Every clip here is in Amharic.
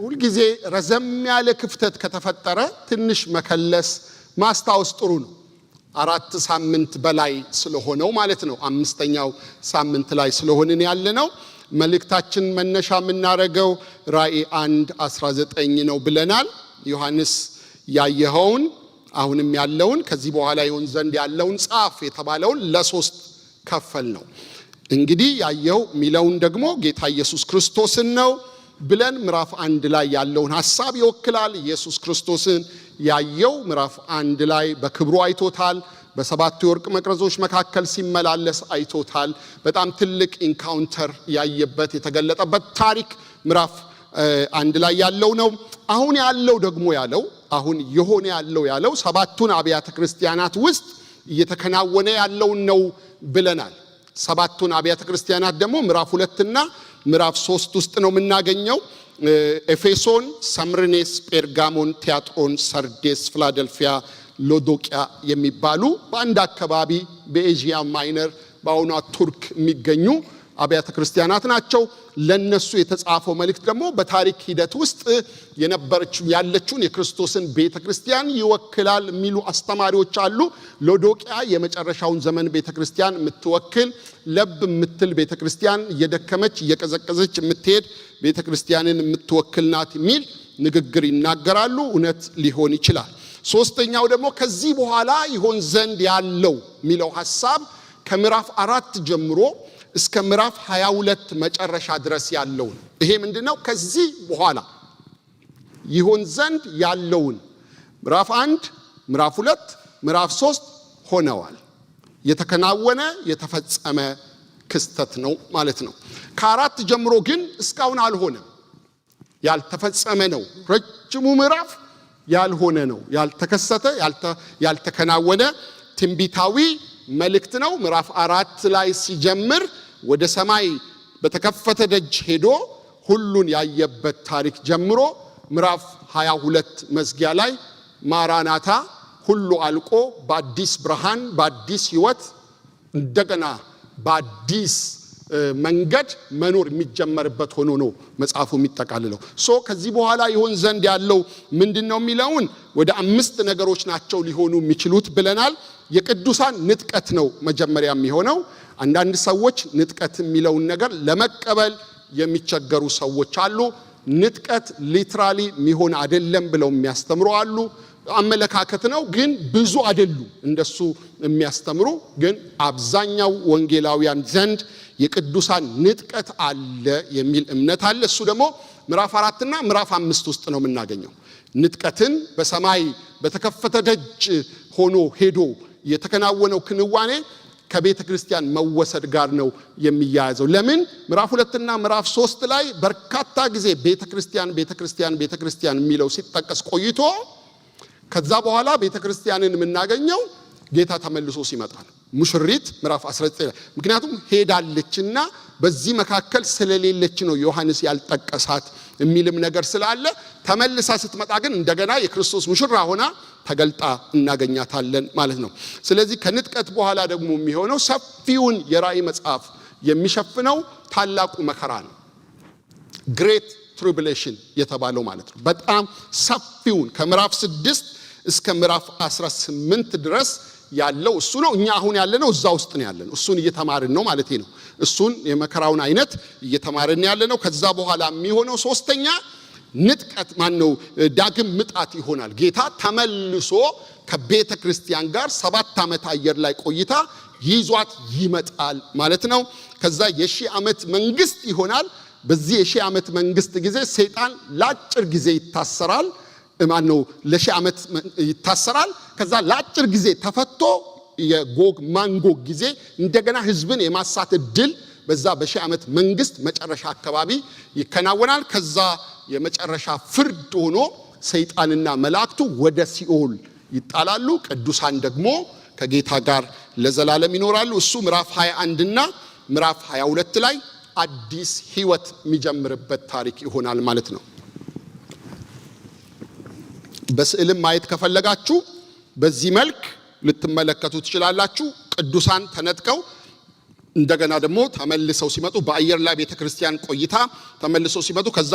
ሁልጊዜ ረዘም ያለ ክፍተት ከተፈጠረ ትንሽ መከለስ ማስታወስ ጥሩ ነው። 4 ሳምንት በላይ ስለሆነው ማለት ነው። 5ኛው ሳምንት ላይ ስለሆነን ያለነው መልእክታችን መነሻ የምናደርገው ራእይ 1:19 ነው ብለናል። ዮሐንስ ያየኸውን አሁንም ያለውን ከዚህ በኋላ ይሆን ዘንድ ያለውን ጻፍ የተባለውን ለ3 ከፈል ነው። እንግዲህ ያየው ሚለውን ደግሞ ጌታ ኢየሱስ ክርስቶስን ነው ብለን ምዕራፍ 1 ላይ ያለውን ሐሳብ ይወክላል። ኢየሱስ ክርስቶስን ያየው ምዕራፍ 1 ላይ በክብሩ አይቶታል። በ7 የወርቅ መቅረዞች መካከል ሲመላለስ አይቶታል። በጣም ትልቅ ኢንካውንተር ያየበት የተገለጠበት ታሪክ ምዕራፍ 1 ላይ ያለው ነው። አሁን ያለው ደግሞ አሁን የሆነ ያለው 7ቱን አብያተ ክርስቲያናት ውስጥ እየተከናወነ ያለው ነው ብለናል። 7ቱን አብያተ ክርስቲያናት ደግሞ ምዕራፍ 2 እና ምዕራፍ 3 ውስጥ ነው የምናገኘው። ኤፌሶን፣ ሰምርኔስ፣ ጴርጋሞን፣ ቲያጥሮን፣ ሰርዴስ፣ ፊላደልፊያ፣ ሎዶቅያ የሚባሉ በአንድ አካባቢ በኤዥያ ማይነር በአሁኗ ቱርክ የሚገኙ አብያተ ክርስቲያናት ናቸው። ለነሱ የተጻፈው መልእክት ደግሞ በታሪክ ሂደት ውስጥ ያለችውን የክርስቶስን ቤተክርስቲያን ይወክላል የሚሉ አስተማሪዎች አሉ። ሎዶቅያ የመጨረሻውን ዘመን ቤተክርስቲያን የምትወክል ለብ የምትል ቤተክርስቲያን፣ እየደከመች እየቀዘቀዘች የምትሄድ ቤተክርስቲያንን የምትወክል ናት የሚል ንግግር ይናገራሉ። እውነት ሊሆን ይችላል። 3ኛው ደግሞ ከዚህ በኋላ ይሆን ዘንድ ያለው የሚለው ሐሳብ ከምዕራፍ 4 ጀምሮ እስከ ምዕራፍ 22 መጨረሻ ድረስ ያለውን። ይሄ ምንድነው? ከዚህ በኋላ ይሆን ዘንድ ያለውን ምዕራፍ 1፣ ምዕራፍ 2፣ ምዕራፍ 3 ሆነዋል። የተከናወነ የተፈጸመ ክስተት ነው ማለት ነው። ከ4 ጀምሮ ግን እስካሁን አልሆነም፣ ያልተፈጸመ ነው። ረጅሙ ምዕራፍ ያልሆነ ነው፣ ያልተከሰተ ያልተከናወነ ትንቢታዊ መልእክት ነው። ምዕራፍ 4 ላይ ሲጀምር ወደ ሰማይ በተከፈተ ደጅ ሄዶ ሁሉን ያየበት ታሪክ ጀምሮ ምዕራፍ 22 መዝጊያ ላይ ማራናታ ሁሉ አልቆ በአዲስ ብርሃን በአዲስ ሕይወት እንደገና በአዲስ መንገድ መኖር የሚጀመርበት ሆኖ ነው መጽሐፉ የሚጠቃልለው። ከዚህ በኋላ ይሆን ዘንድ ያለው ምንድነው የሚለውን ወደ 5 ነገሮች ናቸው ሊሆኑ የሚችሉት ብለናል። የቅዱሳን ንጥቀት ነው መጀመሪያ የሚሆነው። አንዳንድ ሰዎች ንጥቀት የሚለውን ነገር ለመቀበል የሚቸገሩ ሰዎች አሉ። ንጥቀት ሊትራሊ የሚሆን አይደለም ብለው የሚያስተምሩ አሉ። አመለካከት ነው፣ ግን ብዙ አይደሉ እንደሱ የሚያስተምሩ። ግን አብዛኛው ወንጌላውያን ዘንድ የቅዱሳን ንጥቀት አለ የሚል እምነት አለ። እሱ ደግሞ ምዕራፍ 4 እና ምዕራፍ 5 ውስጥ ነው የምናገኘው። ንጥቀትን በሰማይ በተከፈተ ደጅ ሆኖ ሄዶ የተከናወነው ክንዋኔ ከቤተ ክርስቲያን መወሰድ ጋር ነው የሚያያዘው። ለምን ምዕራፍ 2 እና ምዕራፍ 3 ላይ በርካታ ጊዜ ቤተ ክርስቲያን የሚለው ሲጠቀስ ቆይቶ ከዛ በኋላ ቤተ ክርስቲያንን የምናገኘው ጌታ ተመልሶ ሲመጣ ነው። ሙሽሪት ምዕራፍ 19 ምክንያቱም ሄዳለችና በዚህ መካከል ስለሌለች ነው ዮሐንስ ያልጠቀሳት የሚልም ነገር ስላለ ተመልሳ ስትመጣ ግን እንደገና የክርስቶስ ሙሽራ ሆና ተገልጣ እናገኛታለን ማለት ነው። ስለዚህ ከንጥቀት በኋላ ደግሞ የሚሆነው ሰፊውን የራእይ መጽሐፍ የሚሸፍነው ታላቁ መከራ ነው። ግሬት ትሪቡሌሽን የተባለው ማለት ነው። በጣም ሰፊውን ከምዕራፍ 6 እስከ ምዕራፍ 18 ድረስ ያለው እሱ ነው። እኛ አሁን ያለነው እዛ ውስጥ ነው ያለነው። እሱን እየተማርን ነው ማለት ነው። እሱን የመከራውን አይነት እየተማርን ያለነው። ከዛ በኋላ የሚሆነው 3ኛ ንጥቀት ዳግም ምጣት ይሆናል። ጌታ ተመልሶ ከቤተ ክርስቲያን ጋር 7 ዓመት አየር ላይ ቆይታ ይዟት ይመጣል ማለት ነው። ከዛ የ1000 ዓመት መንግስት ይሆናል። በዚህ የ1000 ዓመት መንግስት ጊዜ ሰይጣን ለአጭር ጊዜ ይታሰራል። ለ1000 ዓመት ይታሰራል። ከዛ ለአጭር ጊዜ ተፈቶ የጎግ ማንጎግ ጊዜ እንደገና ህዝብን የማሳት እድል በዛ በ1000 ዓመት መንግስት መጨረሻ አካባቢ ይከናወናል። ከዛ የመጨረሻ ፍርድ ሆኖ ሰይጣንና መላእክቱ ወደ ሲኦል ይጣላሉ። ቅዱሳን ደግሞ ከጌታ ጋር ለዘላለም ይኖራሉ። እሱ ምዕራፍ 21 እና ምዕራፍ 22 ላይ አዲስ ህይወት የሚጀምርበት ታሪክ ይሆናል ማለት ነው። በስዕልም ማየት እንደገና ደግሞ ተመልሰው ሲመጡ በአየር ላይ ቤተክርስቲያን ቆይታ ተመልሰው ሲመጡ ከዛ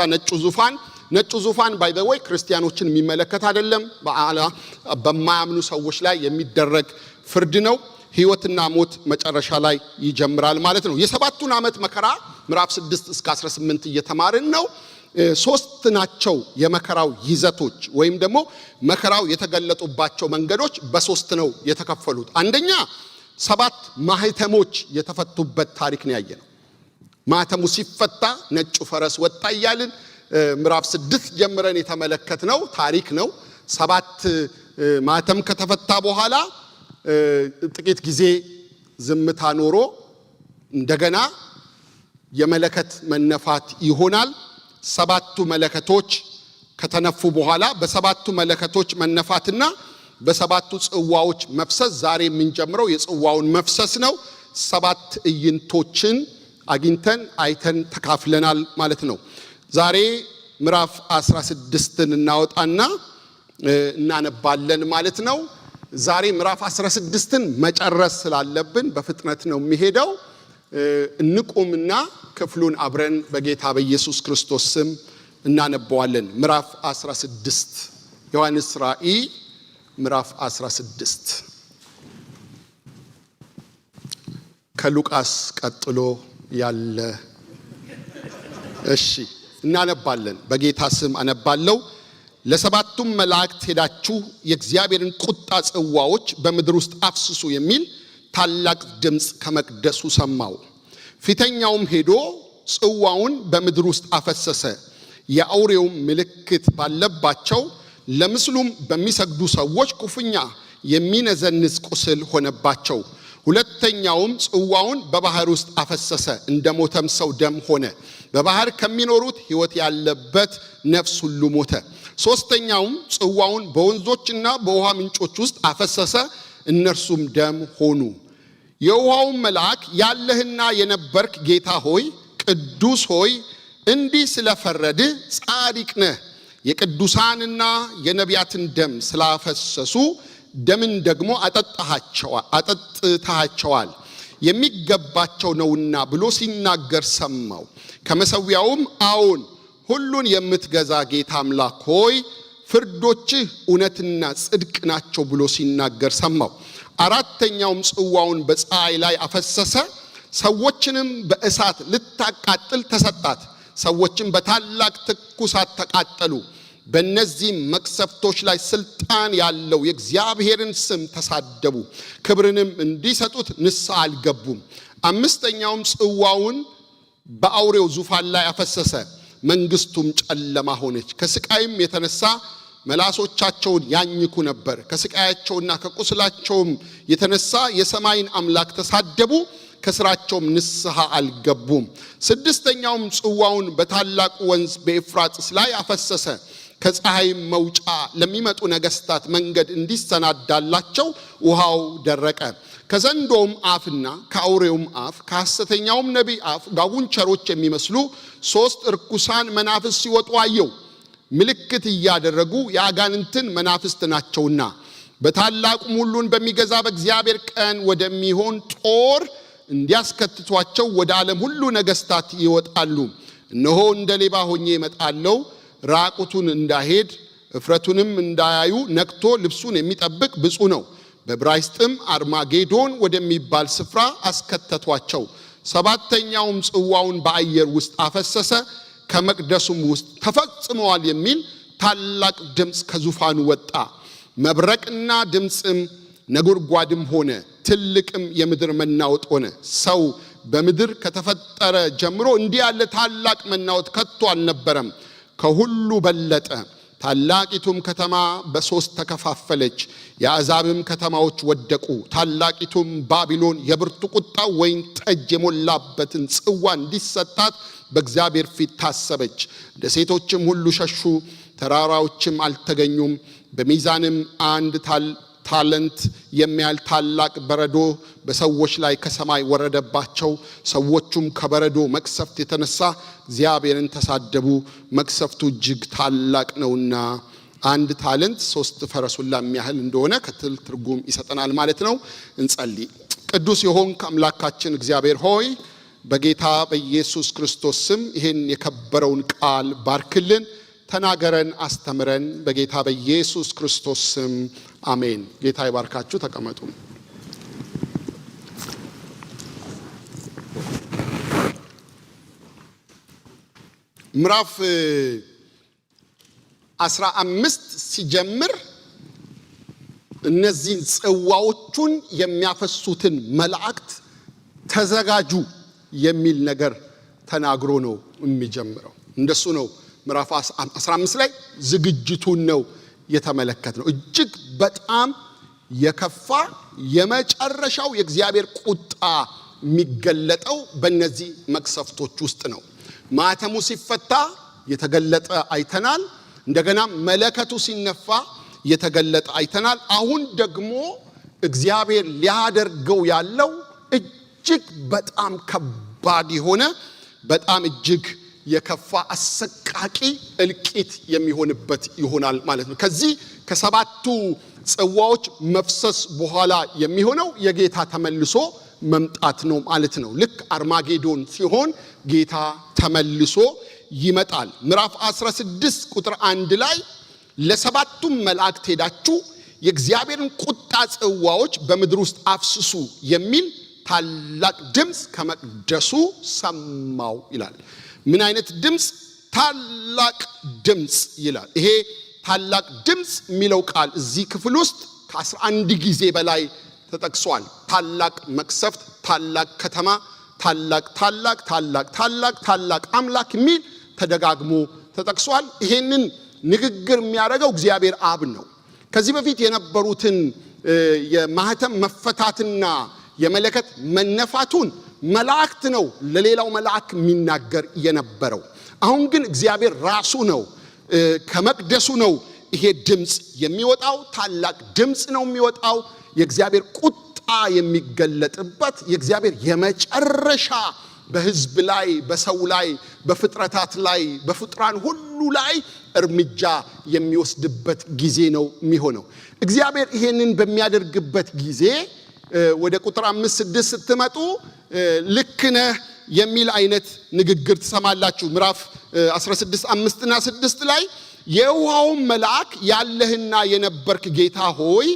ነጩ ዙፋን ባይ ዘ ወይ ክርስቲያኖችን የሚመለከት አይደለም። በማያምኑ ሰዎች ላይ የሚደረግ ፍርድ ነው። ሕይወትና ሞት መጨረሻ ላይ ይጀምራል ማለት ነው። የሰባቱን ዓመት መከራ ምዕራፍ 6 እስከ 18 እየተማርን ነው። ሶስት ናቸው የመከራው ይዘቶች ወይም ደግሞ መከራው የተገለጡባቸው መንገዶች በሶስት ነው የተከፈሉት። አንደኛ 7 ማህተሞች የተፈቱበት ታሪክ ነው ያየነው። ማህተሙ ሲፈታ ነጩ ፈረስ ወጣ እያልን ምዕራፍ 6 ጀምረን የተመለከትነው ታሪክ ነው። 7 ማህተም ከተፈታ በኋላ ጥቂት ጊዜ ዝምታ ኖሮ እንደገና የመለከት መነፋት ይሆናል። 7ቱ መለከቶች ከተነፉ በኋላ በ7ቱ መለከቶች መነፋትና በ7ቱ ጽዋዎች መፍሰስ ዛሬ የምንጀምረው የጽዋውን መፍሰስ ነው። 7 ትዕይንቶችን አግኝተን አይተን ተካፍለናል ማለት ነው። ዛሬ ምዕራፍ 16ን እናወጣና እናነባለን ማለት ነው። ዛሬ ምዕራፍ 16ን መጨረስ ስላለብን በፍጥነት ነው የሚሄደው። እንቁምና ክፍሉን አብረን በጌታ በኢየሱስ ክርስቶስ ስም እናነባዋለን። ምዕራፍ 16 ዮሐንስ ራእይ ምዕራፍ 16 ከሉቃስ ቀጥሎ ያለ። እሺ እናነባለን። በጌታ ስም አነባለሁ። ለሰባቱም መላእክት ሄዳችሁ የእግዚአብሔርን ቁጣ ጽዋዎች በምድር ውስጥ አፍስሱ የሚል ታላቅ ድምፅ ከመቅደሱ ሰማው። ፊተኛውም ሄዶ ጽዋውን በምድር ውስጥ አፈሰሰ። የአውሬውም ምልክት ባለባቸው ለምስሉም በሚሰግዱ ሰዎች ኩፍኛ የሚነዘንዝ ቁስል ሆነባቸው። ሁለተኛውም ጽዋውን በባህር ውስጥ አፈሰሰ፣ እንደ ሞተም ሰው ደም ሆነ። በባህር ከሚኖሩት ሕይወት ያለበት ነፍስ ሁሉ ሞተ። ሶስተኛውም ጽዋውን በወንዞችና በውሃ ምንጮች ውስጥ አፈሰሰ፣ እነርሱም ደም ሆኑ። የውሃውን መልአክ ያለህና የነበርክ ጌታ ሆይ ቅዱስ ሆይ እንዲህ ስለፈረድህ ጻድቅ ነህ። የቅዱሳንና የነቢያትን ደም ስላፈሰሱ ደምን ደግሞ አጠጥተሃቸዋል የሚገባቸው ነውና ብሎ ሲናገር ሰማው። ከመሠዊያውም አዎን ሁሉን የምትገዛ ጌታ አምላክ ሆይ ፍርዶችህ እውነትና ጽድቅ ናቸው ብሎ ሲናገር ሰማው። አራተኛውም ጽዋውን በፀሐይ ላይ አፈሰሰ፣ ሰዎችንም በእሳት ልታቃጥል ተሰጣት። ሰዎችም በታላቅ ትኩሳት ተቃጠሉ። በእነዚህም መቅሰፍቶች ላይ ስልጣን ያለው የእግዚአብሔርን ስም ተሳደቡ፣ ክብርንም እንዲሰጡት ንስሐ አልገቡም። አምስተኛውም ጽዋውን በአውሬው ዙፋን ላይ አፈሰሰ፣ መንግስቱም ጨለማ ሆነች። ከስቃይም የተነሳ መላሶቻቸውን ያኝኩ ነበር። ከስቃያቸውና ከቁስላቸውም የተነሳ የሰማይን አምላክ ተሳደቡ፣ ከስራቸውም ንስሐ አልገቡም። ስድስተኛውም ጽዋውን በታላቁ ወንዝ በኤፍራጥስ ላይ አፈሰሰ። ከፀሐይም መውጫ ለሚመጡ ነገስታት መንገድ እንዲሰናዳላቸው ውሃው ደረቀ። ከዘንዶም አፍና ከአውሬውም አፍ ከሐሰተኛውም ነቢይ አፍ ጓጉንቸሮች የሚመስሉ 3 ርኩሳን መናፍስት ሲወጡ አየው። ምልክት እያደረጉ የአጋንንትን መናፍስት ናቸውና በታላቁም ሁሉን በሚገዛ በእግዚአብሔር ቀን ወደሚሆን ጦር እንዲያስከትቷቸው ወደ ዓለም ሁሉ ነገስታት ይወጣሉ። እነሆ እንደ ሌባ ሆኜ እመጣለሁ። ራቁቱን እንዳይሄድ እፍረቱንም እንዳያዩ ነቅቶ ልብሱን የሚጠብቅ ብፁዕ ነው። በዕብራይስጥም አርማጌዶን ወደሚባል ስፍራ አስከተቷቸው። ሰባተኛውም ጽዋውን በአየር ውስጥ አፈሰሰ። ከመቅደሱም ውስጥ ተፈጽመዋል የሚል ታላቅ ድምፅ ከዙፋኑ ወጣ። መብረቅና ድምፅም ነጎድጓድም ሆነ። ትልቅም የምድር መናወጥ ሆነ። ሰው በምድር ከተፈጠረ ጀምሮ እንዲህ ያለ ታላቅ መናወጥ ከቶ አልነበረም። ከሁሉ በለጠ። ታላቂቱም ከተማ በ3 ተከፋፈለች፣ የአሕዛብም ከተማዎች ወደቁ። ታላቂቱም ባቢሎን የብርቱ ቁጣው ወይን ጠጅ የሞላበትን ጽዋ እንዲሰጣት በእግዚአብሔር ፊት ታሰበች። ደሴቶችም ሁሉ ሸሹ፣ ተራራዎችም አልተገኙም። በሚዛንም 1 ታለንት የሚያህል ታላቅ በረዶ በሰዎች ላይ ከሰማይ ወረደባቸው። ሰዎቹም ከበረዶ መቅሰፍት የተነሳ እግዚአብሔርን ተሳደቡ፣ መቅሰፍቱ እጅግ ታላቅ ነውና። 1 ታለንት 3 ፈረሱላ የሚያህል እንደሆነ ከትል ትርጉም ይሰጠናል ማለት ነው። እንጸልይ። ቅዱስ የሆንክ አምላካችን እግዚአብሔር ሆይ በጌታ በኢየሱስ ክርስቶስ ስም ይሄን የከበረውን ቃል ባርክልን፣ ተናገረን፣ አስተምረን በጌታ በኢየሱስ ክርስቶስ ስም አሜን። ጌታ ይባርካችሁ። ተቀመጡ። ምዕራፍ 15 ሲጀምር እነዚህን ጽዋዎቹን የሚያፈሱትን መላእክት ተዘጋጁ የሚል ነገር ተናግሮ ነው የሚጀምረው። እንደሱ ነው ምዕራፍ 15 ላይ ዝግጅቱን ነው የተመለከተው። እጅግ በጣም የከፋ የመጨረሻው የእግዚአብሔር ቁጣ የሚገለጠው በእነዚህ መቅሰፍቶች ውስጥ ነው። ማተሙ ሲፈታ የተገለጠ አይተናል። እንደገና መለከቱ ሲነፋ የተገለጠ አይተናል። አሁን ደግሞ እግዚአብሔር ሊያደርገው ያለው እጅግ በጣም ከባድ የሆነ በጣም እጅግ የከፋ አሰቃቂ እልቂት የሚሆንበት ይሆናል ማለት ነው። ከዚህ ከሰባቱ ጽዋዎች መፍሰስ በኋላ የሚሆነው የጌታ ተመልሶ መምጣት ነው ማለት ነው። ልክ አርማጌዶን ሲሆን ጌታ ተመልሶ ይመጣል። ምዕራፍ 16 ቁጥር 1 ላይ ለሰባቱም መላእክት ሄዳችሁ የእግዚአብሔርን ቁጣ ጽዋዎች በምድር ውስጥ አፍስሱ የሚል ታላቅ ድምፅ ከመቅደሱ ሰማው ይላል። ምን አይነት ድምፅ? ታላቅ ድምፅ ይላል። ይሄ ታላቅ ድምፅ የሚለው ቃል እዚህ ክፍል ውስጥ ከ11 ጊዜ በላይ ተጠቅሷል። ታላቅ መቅሰፍት፣ ታላቅ ከተማ፣ ታላቅ ታላቅ ታላቅ ታላቅ ታላቅ አምላክ የሚል ተደጋግሞ ተጠቅሷል። ይሄንን ንግግር የሚያደርገው እግዚአብሔር አብ ነው። ከዚህ በፊት የነበሩትን የማህተም መፈታትና የመለከት መነፋቱን መላእክት ነው ለሌላው መልአክ የሚናገር የነበረው። አሁን ግን እግዚአብሔር ራሱ ነው ከመቅደሱ ነው ይሄ ድምፅ የሚወጣው። ታላቅ ድምፅ ነው የሚወጣው። የእግዚአብሔር ቁጣ የሚገለጥበት የእግዚአብሔር የመጨረሻ በሕዝብ ላይ፣ በሰው ላይ፣ በፍጥረታት ላይ፣ በፍጥራን ሁሉ ላይ እርምጃ የሚወስድበት ጊዜ ነው የሚሆነው። እግዚአብሔር ይሄንን በሚያደርግበት ጊዜ ወደ ቁጥር 5-6 ስትመጡ ልክ ነህ የሚል አይነት ንግግር ትሰማላችሁ። ምዕራፍ 16 5 እና 6 ላይ የውሃውን መልአክ ያለህና የነበርክ ጌታ ሆይ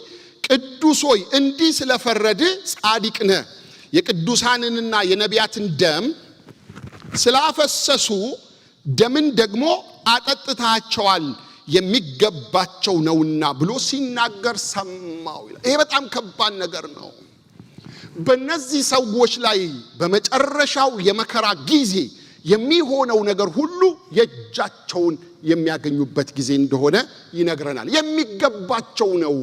ቅዱስ ሆይ እንዲህ ስለፈረድ ጻድቅ ነህ፣ የቅዱሳንንና የነቢያትን ደም ስላፈሰሱ ደምን ደግሞ አጠጥታቸዋል የሚገባቸው ነውና ብሎ ሲናገር ሰማው ይላል። ይሄ በጣም ከባድ ነገር ነው። በእነዚህ ሰዎች ላይ በመጨረሻው የመከራ ጊዜ የሚሆነው ነገር ሁሉ የእጃቸውን የሚያገኙበት ጊዜ እንደሆነ ይነግረናል። የሚገባቸው ነው።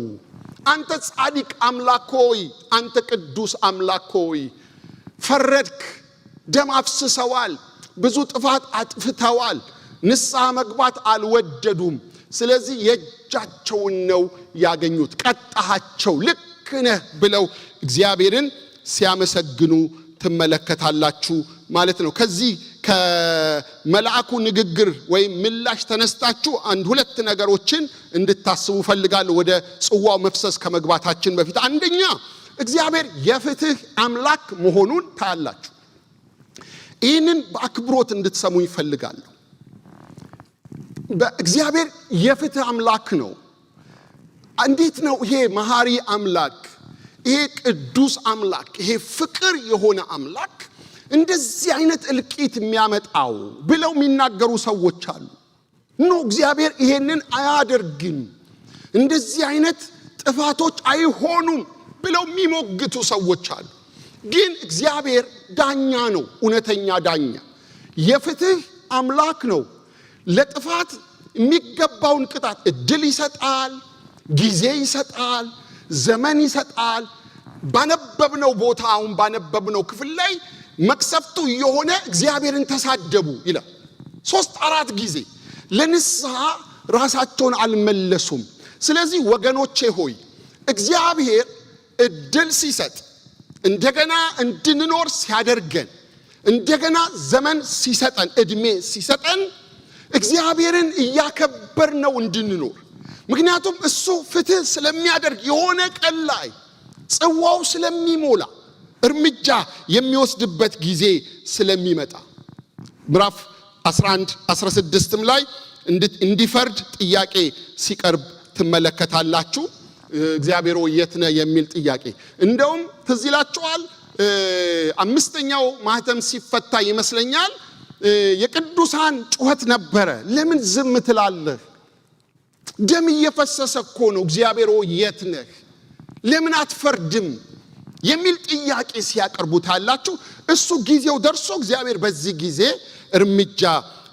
አንተ ጻድቅ አምላክ ሆይ፣ አንተ ቅዱስ አምላክ ሆይ ፈረድክ፣ ደም አፍስሰዋል፣ ብዙ ጥፋት አጥፍተዋል፣ ንስሐ መግባት አልወደዱም። ስለዚህ የእጃቸውን ነው ያገኙት፣ ቀጣሃቸው፣ ልክ ነህ ብለው እግዚአብሔርን ሲያመሰግኑ ትመለከታላችሁ ማለት ነው። ከዚህ ከመልአኩ ንግግር ወይም ምላሽ ተነስታችሁ አንድ ሁለት ነገሮችን እንድታስቡ ፈልጋለሁ ወደ ጽዋው መፍሰስ ከመግባታችን በፊት። አንደኛ እግዚአብሔር የፍትህ አምላክ መሆኑን ታያላችሁ። ይህንን በአክብሮት እንድትሰሙ ይፈልጋለሁ። በእግዚአብሔር የፍትህ አምላክ ነው። እንዴት ነው ይሄ መሐሪ አምላክ፣ ይሄ ቅዱስ አምላክ፣ ይሄ ፍቅር የሆነ አምላክ እንደዚህ አይነት እልቂት የሚያመጣው ብለው የሚናገሩ ሰዎች አሉ። ኖ እግዚአብሔር ይሄንን አያደርግም፣ እንደዚህ አይነት ጥፋቶች አይሆኑም ብለው የሚሞግቱ ሰዎች አሉ። ግን እግዚአብሔር ዳኛ ነው፣ እውነተኛ ዳኛ፣ የፍትህ አምላክ ነው። ለጥፋት የሚገባውን ቅጣት እድል ይሰጣል፣ ጊዜ ይሰጣል፣ ዘመን ይሰጣል። ባነበብነው ቦታ አሁን ባነበብነው ክፍል ላይ መቅሰፍቱ የሆነ እግዚአብሔርን ተሳደቡ ይላል 3-4 ጊዜ። ለንስሐ ራሳቸውን አልመለሱም። ስለዚህ ወገኖቼ ሆይ እግዚአብሔር እድል ሲሰጥ፣ እንደገና እንድንኖር ሲያደርገን፣ እንደገና ዘመን ሲሰጠን፣ እድሜ ሲሰጠን እግዚአብሔርን እያከበርነው እንድንኖር። ምክንያቱም እሱ ፍትህ ስለሚያደርግ የሆነ ቀን ላይ ጽዋው ስለሚሞላ እርምጃ የሚወስድበት ጊዜ ስለሚመጣ ምዕራፍ 11 16ም ላይ እንዲፈርድ ጥያቄ ሲቀርብ ትመለከታላችሁ። እግዚአብሔር የት ነህ የሚል ጥያቄ። እንደውም ትዝ ይላችኋል አምስተኛው ማህተም ሲፈታ ይመስለኛል የቅዱሳን ጩኸት ነበረ። ለምን ዝም ትላለህ? ደም እየፈሰሰ እኮ ነው። እግዚአብሔር የት ነህ? ለምን አትፈርድም? የሚል ጥያቄ ሲያቀርቡታላችሁ። እሱ ጊዜው ደርሶ እግዚአብሔር በዚህ ጊዜ እርምጃ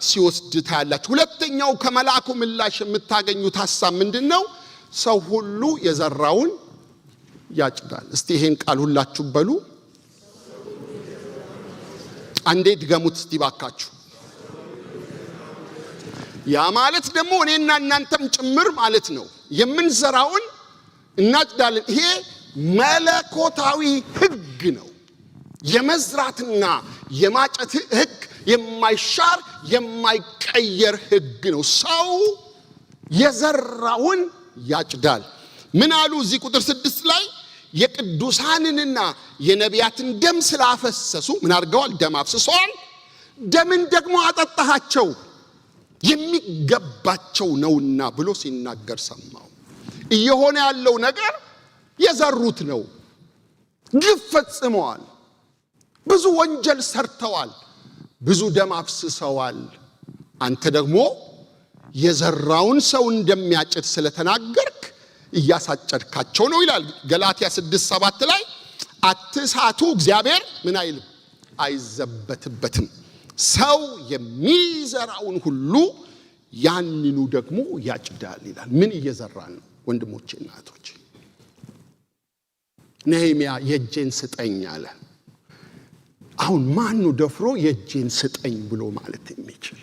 ሲወስድ ታያላችሁ። ሁለተኛው ከመልአኩ ምላሽ የምታገኙት ሐሳብ ምንድነው? ሰው ሁሉ የዘራውን ያጭዳል። እስቲ ይሄን ቃል ሁላችሁ በሉ። አንዴ ድገሙት እስቲ ባካችሁ። ያ ማለት ደግሞ እኔና እናንተም ጭምር ማለት ነው። የምንዘራውን እናጭዳለን። ይሄ መለኮታዊ ሕግ ነው። የመዝራትና የማጨት ሕግ የማይሻር የማይቀየር ሕግ ነው። ሰው የዘራውን ያጭዳል። ምን አሉ እዚህ ቁጥር 6 ላይ? የቅዱሳንንና የነቢያትን ደም ስላፈሰሱ ምን አድርገዋል? ደም አፍስሰዋል። ደምን ደግሞ አጠጣሃቸው የሚገባቸው ነውና ብሎ ሲናገር ሰማው። እየሆነ ያለው ነገር የዘሩት ነው። ግፍ ፈጽመዋል። ብዙ ወንጀል ሰርተዋል። ብዙ ደም አፍስሰዋል። አንተ ደግሞ የዘራውን ሰው እንደሚያጭድ ስለተናገርክ እያሳጨድካቸው ነው ይላል። ገላትያ 6:7 ላይ አትሳቱ፣ እግዚአብሔር ምን አይልም? አይዘበትበትም። ሰው የሚዘራውን ሁሉ ያንኑ ደግሞ ያጭዳል ይላል። ምን እየዘራን ነው ወንድሞቼና እህቶቼ? ነህምያ የእጄን ስጠኝ አለ። አሁን ማን ደፍሮ የእጄን ስጠኝ ብሎ ማለት የሚችል?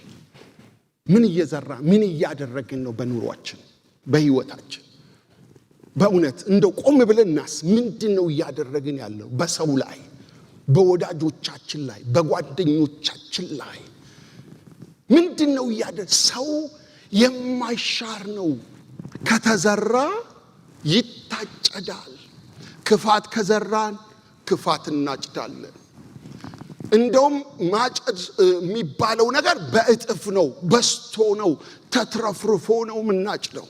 ምን እየዘራ ምን እያደረግን ነው በኑሯችን በህይወታችን? በእውነት እንደው ቆም ብለናስ ምንድነው እያደረግን ያለው? በሰው ላይ፣ በወዳጆቻችን ላይ፣ በጓደኞቻችን ላይ ምንድነው እያደረግን? ሰው የማይሻር ነው። ከተዘራ ይታጨዳል። ክፋት ከዘራን ክፋት እናጭዳለን። እንደውም ማጨድ የሚባለው ነገር በእጥፍ ነው፣ በስቶ ነው፣ ተትረፍርፎ ነው ምናጭደው።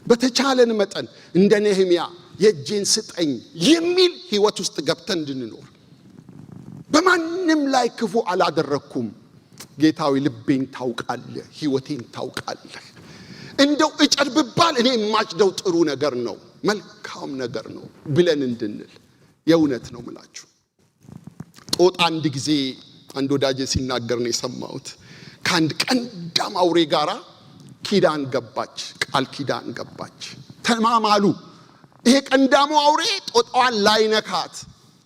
በተቻለን መጠን እንደ ነህምያ የእጄን ስጠኝ የሚል ህይወት ውስጥ ገብተን እንድንኖር። በማንም ላይ ክፉ አላደረኩም ጌታዊ፣ ልቤን ታውቃለህ፣ ህይወቴን ታውቃለህ። እንደው እጨድ ብባል እኔ የማጭደው ጥሩ ነገር ነው፣ መልካም ነገር ነው ብለን እንድንል የእውነት ነው ምላችሁ። ጦጣ አንድ ጊዜ አንድ ወዳጄ ሲናገር ነው የሰማሁት። ከአንድ ቀንዳም አውሬ ጋራ ኪዳን ገባች፣ ቃል ኪዳን ገባች። ተማማሉ። ይሄ ቀንዳሙ አውሬ ጦጣዋን ላይነካት፣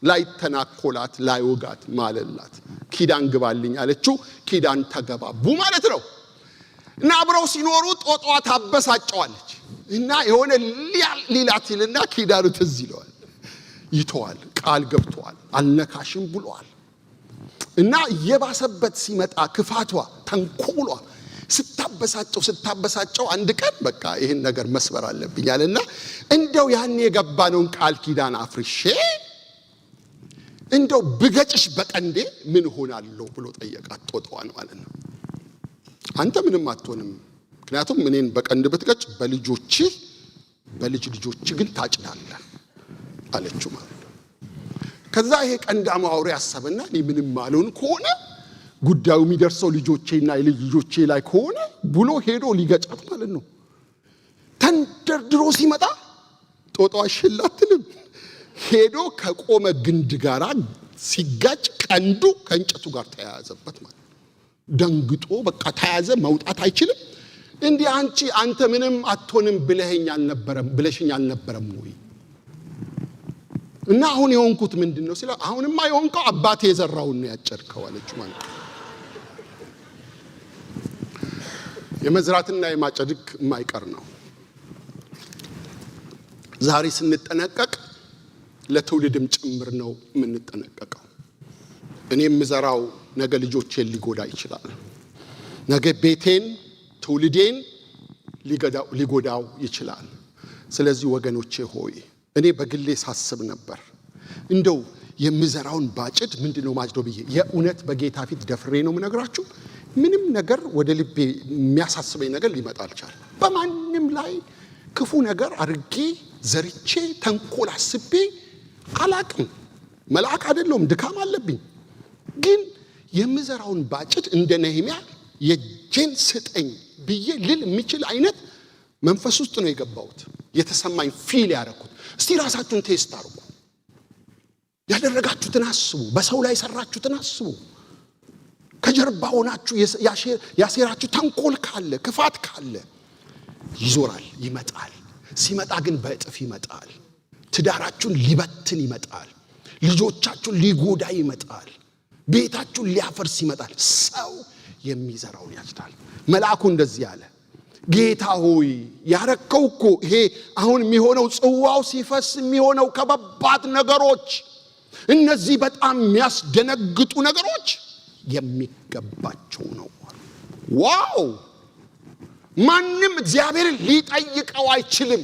ላይተናኮላት፣ ላይወጋት ማለላት። ኪዳን ግባልኝ አለችው። ኪዳን ተገባቡ ማለት ነው። እና አብረው ሲኖሩ ጦጣዋ ታበሳጨዋለች እና የሆነ ሊላት ይልና ኪዳኑ ትዝ ይለዋል፣ ይተዋል። ቃል ገብቷል፣ አልነካሽም ብሏል። እና የባሰበት ሲመጣ ክፋቷ፣ ተንኮሏ ስታበሳጨው አንድ ቀን በቃ ይሄን ነገር መስበር አለብኝ አለና እንደው ያን የገባነውን ቃል ኪዳን አፍርሼ እንደው ብገጭሽ በቀንዴ ምን ሆናለሁ ብሎ ጠየቃት ጦጣዋን ማለት ነው። አንተ ምንም አትሆንም፣ ምክንያቱም እኔን በቀንድ ብትገጭ በልጅ ልጆች ግን ታጭዳለህ አለችው ማለት ነው። ከዛ ይሄ ቀንዳሙ አውሬ ያሰበና እኔ ምንም ማለውን ከሆነ ጉዳዩ የሚደርሰው ልጆቼና ልጆቼ ላይ ከሆነ ብሎ ሄዶ ሊገጫት ማለት ነው። ተንደርድሮ ሲመጣ ጦጣዋ ሽላትልም ሄዶ ከቆመ ግንድ ጋራ ሲጋጭ ቀንዱ ከእንጨቱ ጋር ተያያዘበት ማለት ነው። ደንግጦ በቃ ተያዘ፣ መውጣት አይችልም። እንዲህ አንተ ምንም አትሆንም ብለሽኝ አልነበረም ወይ? እና አሁን የሆንኩት ምንድነው ሲለው፣ አሁንማ የሆንከው አባቴ የዘራውን ነው ያጨድከው አለች ማለት ነው። የመዝራትና የማጨድ የማይቀር ነው። ዛሬ ስንጠነቀቅ ለትውልድም ጭምር ነው የምንጠነቀቀው። እኔ የምዘራው ነገ ልጆቼን ሊጎዳ ይችላል። ነገ ቤቴን፣ ትውልዴን ሊጎዳው ይችላል። ስለዚህ ወገኖቼ ሆይ እኔ በግሌ ሳስብ ነበር እንደው የምዘራውን ባጭድ ምንድነው ማጭዶ ብዬ የእውነት በጌታ ፊት ደፍሬ ነው ምነግራችሁ። ምንም ነገር ወደ ልቤ የሚያሳስበኝ ነገር ሊመጣ አልቻለም። በማንም ላይ ክፉ ነገር አድርጌ ዘርቼ ተንኮል አስቤ አላቅም። መልአክ አይደለሁም፣ ድካም አለብኝ። ግን የምዘራውን ባጭድ እንደ ነህምያ የጄን ስጠኝ ብዬ ልል የሚችል አይነት መንፈስ ውስጥ ነው የገባሁት። የተሰማኝ ፊል ያደረኩት። እስቲ ራሳችሁን ቴስት አድርጉ። ያደረጋችሁትን አስቡ። በሰው ላይ ሰራችሁትን አስቡ። ከጀርባ ሆናችሁ ያሴራችሁ ተንኮል ካለ ክፋት ካለ ይዞራል፣ ይመጣል። ሲመጣ ግን በእጥፍ ይመጣል። ትዳራችሁን ሊበትን ይመጣል። ልጆቻችሁን ሊጎዳ ይመጣል። ቤታችሁን ሊያፈርስ ይመጣል። ሰው የሚዘራውን ያጭዳል። መልአኩ እንደዚህ ያለ ጌታ ሆይ ያረከው እኮ ይሄ አሁን የሚሆነው ጽዋው ሲፈስ የሚሆነው ከበባት ነገሮች፣ እነዚህ በጣም የሚያስደነግጡ ነገሮች የሚገባቸው ነው። ዋው! ማንም እግዚአብሔርን ሊጠይቀው አይችልም።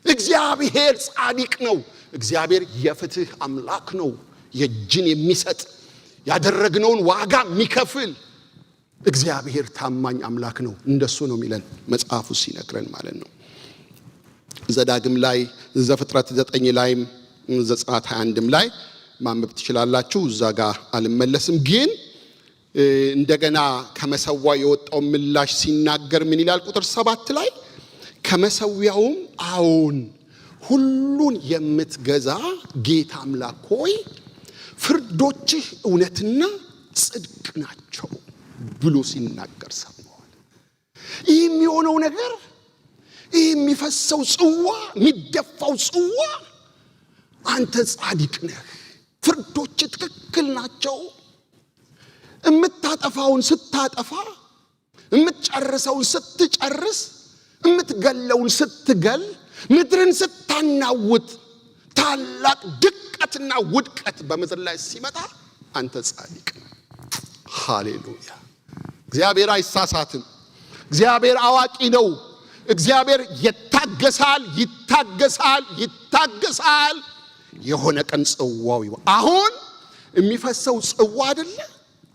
እግዚአብሔር ጻድቅ ነው። እግዚአብሔር የፍትህ አምላክ ነው። የእጅን የሚሰጥ ያደረግነውን ዋጋ የሚከፍል እግዚአብሔር ታማኝ አምላክ ነው። እንደሱ ነው የሚለን መጽሐፉ ሲነግረን ማለት ነው። ዘዳግም ላይ ዘፍጥረት 9 ላይ ዘጸአት 21 ላይ ማንበብ ትችላላችሁ። እዛ ጋር አልመለስም። ግን እንደገና ከመሰዋው የወጣው ምላሽ ሲናገር ምን ይላል? ቁጥር 7 ላይ ከመሰዊያውም አዎን ሁሉን የምትገዛ ጌታ አምላክ ሆይ ፍርዶችህ እውነትና ጽድቅ ናቸው ብሎ ሲናገር ሰማዋል። ይህ የሚሆነው ነገር፣ ይህ የሚፈሰው ጽዋ፣ የሚደፋው ጽዋ አንተ ጻድቅ ነህ፣ ፍርዶች ትክክል ናቸው። እምታጠፋውን ስታጠፋ፣ እምትጨርሰውን ስትጨርስ፣ እምትገለውን ስትገል፣ ምድርን ስታናውጥ፣ ታላቅ ድቀትና ውድቀት በምድር ላይ ሲመጣ አንተ ጻድቅ ነህ። ሃሌሉያ! እግዚአብሔር አይሳሳትም። እግዚአብሔር አዋቂ ነው። እግዚአብሔር ይታገሳል፣ ይታገሳል፣ ይታገሳል። የሆነ ቀን ጽዋው አሁን የሚፈሰው ጽዋ አይደለ?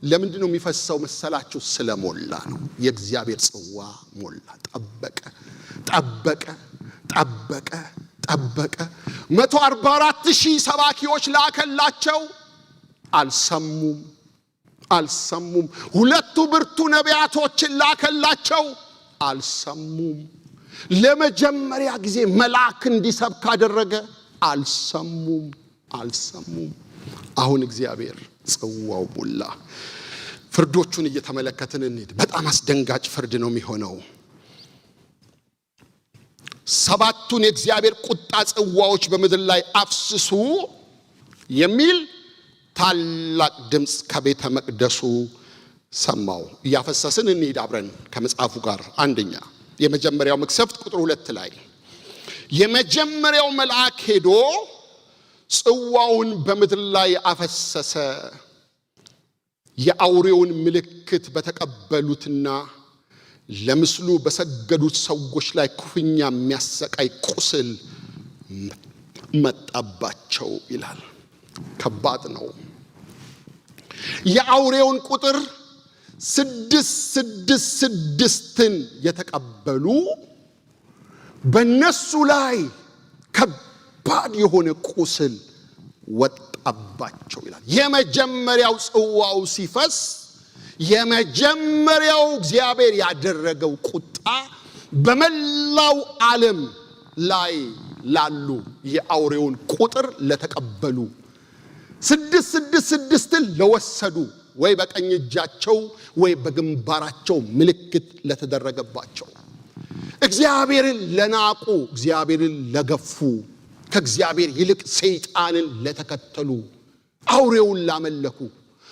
ለምንድን ነው የሚፈሰው መሰላችሁ? ስለሞላ ነው። የእግዚአብሔር ጽዋ ሞላ። ጠበቀ ጠበቀ ጠበቀ ጠበቀ። 144,000 ሰባኪዎች ላከላቸው፣ አልሰሙም አልሰሙም። 2 ብርቱ ነቢያቶችን ላከላቸው፣ አልሰሙም። ለመጀመሪያ ጊዜ መልአክ እንዲሰብክ አደረገ፣ አልሰሙም አልሰሙም። አሁን እግዚአብሔር ጽዋው ሞላ። ፍርዶቹን እየተመለከትን እንሂድ። በጣም አስደንጋጭ ፍርድ ነው የሚሆነው። 7ቱን የእግዚአብሔር ቁጣ ጽዋዎች በምድር ላይ አፍስሱ የሚል ታላቅ ድምፅ ከቤተ መቅደሱ ሰማው። እያፈሰስን እንሂድ አብረን ከመጽሐፉ ጋር። አንደኛ የመጀመሪያው መቅሰፍት ቁጥር 2 ላይ የመጀመሪያው መልአክ ሄዶ ጽዋውን በምድር ላይ አፈሰሰ። የአውሬውን ምልክት በተቀበሉትና ለምስሉ በሰገዱት ሰዎች ላይ ክፉኛ የሚያሰቃይ ቁስል መጣባቸው ይላል። ከባድ ነው። የአውሬውን ቁጥር 666ን የተቀበሉ በነሱ ላይ ከባድ የሆነ ቁስል ወጣባቸው ይላል። የመጀመሪያው ጽዋው ሲፈስ የመጀመሪያው እግዚአብሔር ያደረገው ቁጣ በመላው ዓለም ላይ ላሉ የአውሬውን ቁጥር ለተቀበሉ 666ን ለወሰዱ ወይ በቀኝ እጃቸው ወይ በግንባራቸው ምልክት ለተደረገባቸው እግዚአብሔርን ለናቁ፣ እግዚአብሔርን ለገፉ፣ ከእግዚአብሔር ይልቅ ሰይጣንን ለተከተሉ፣ አውሬውን ላመለኩ፣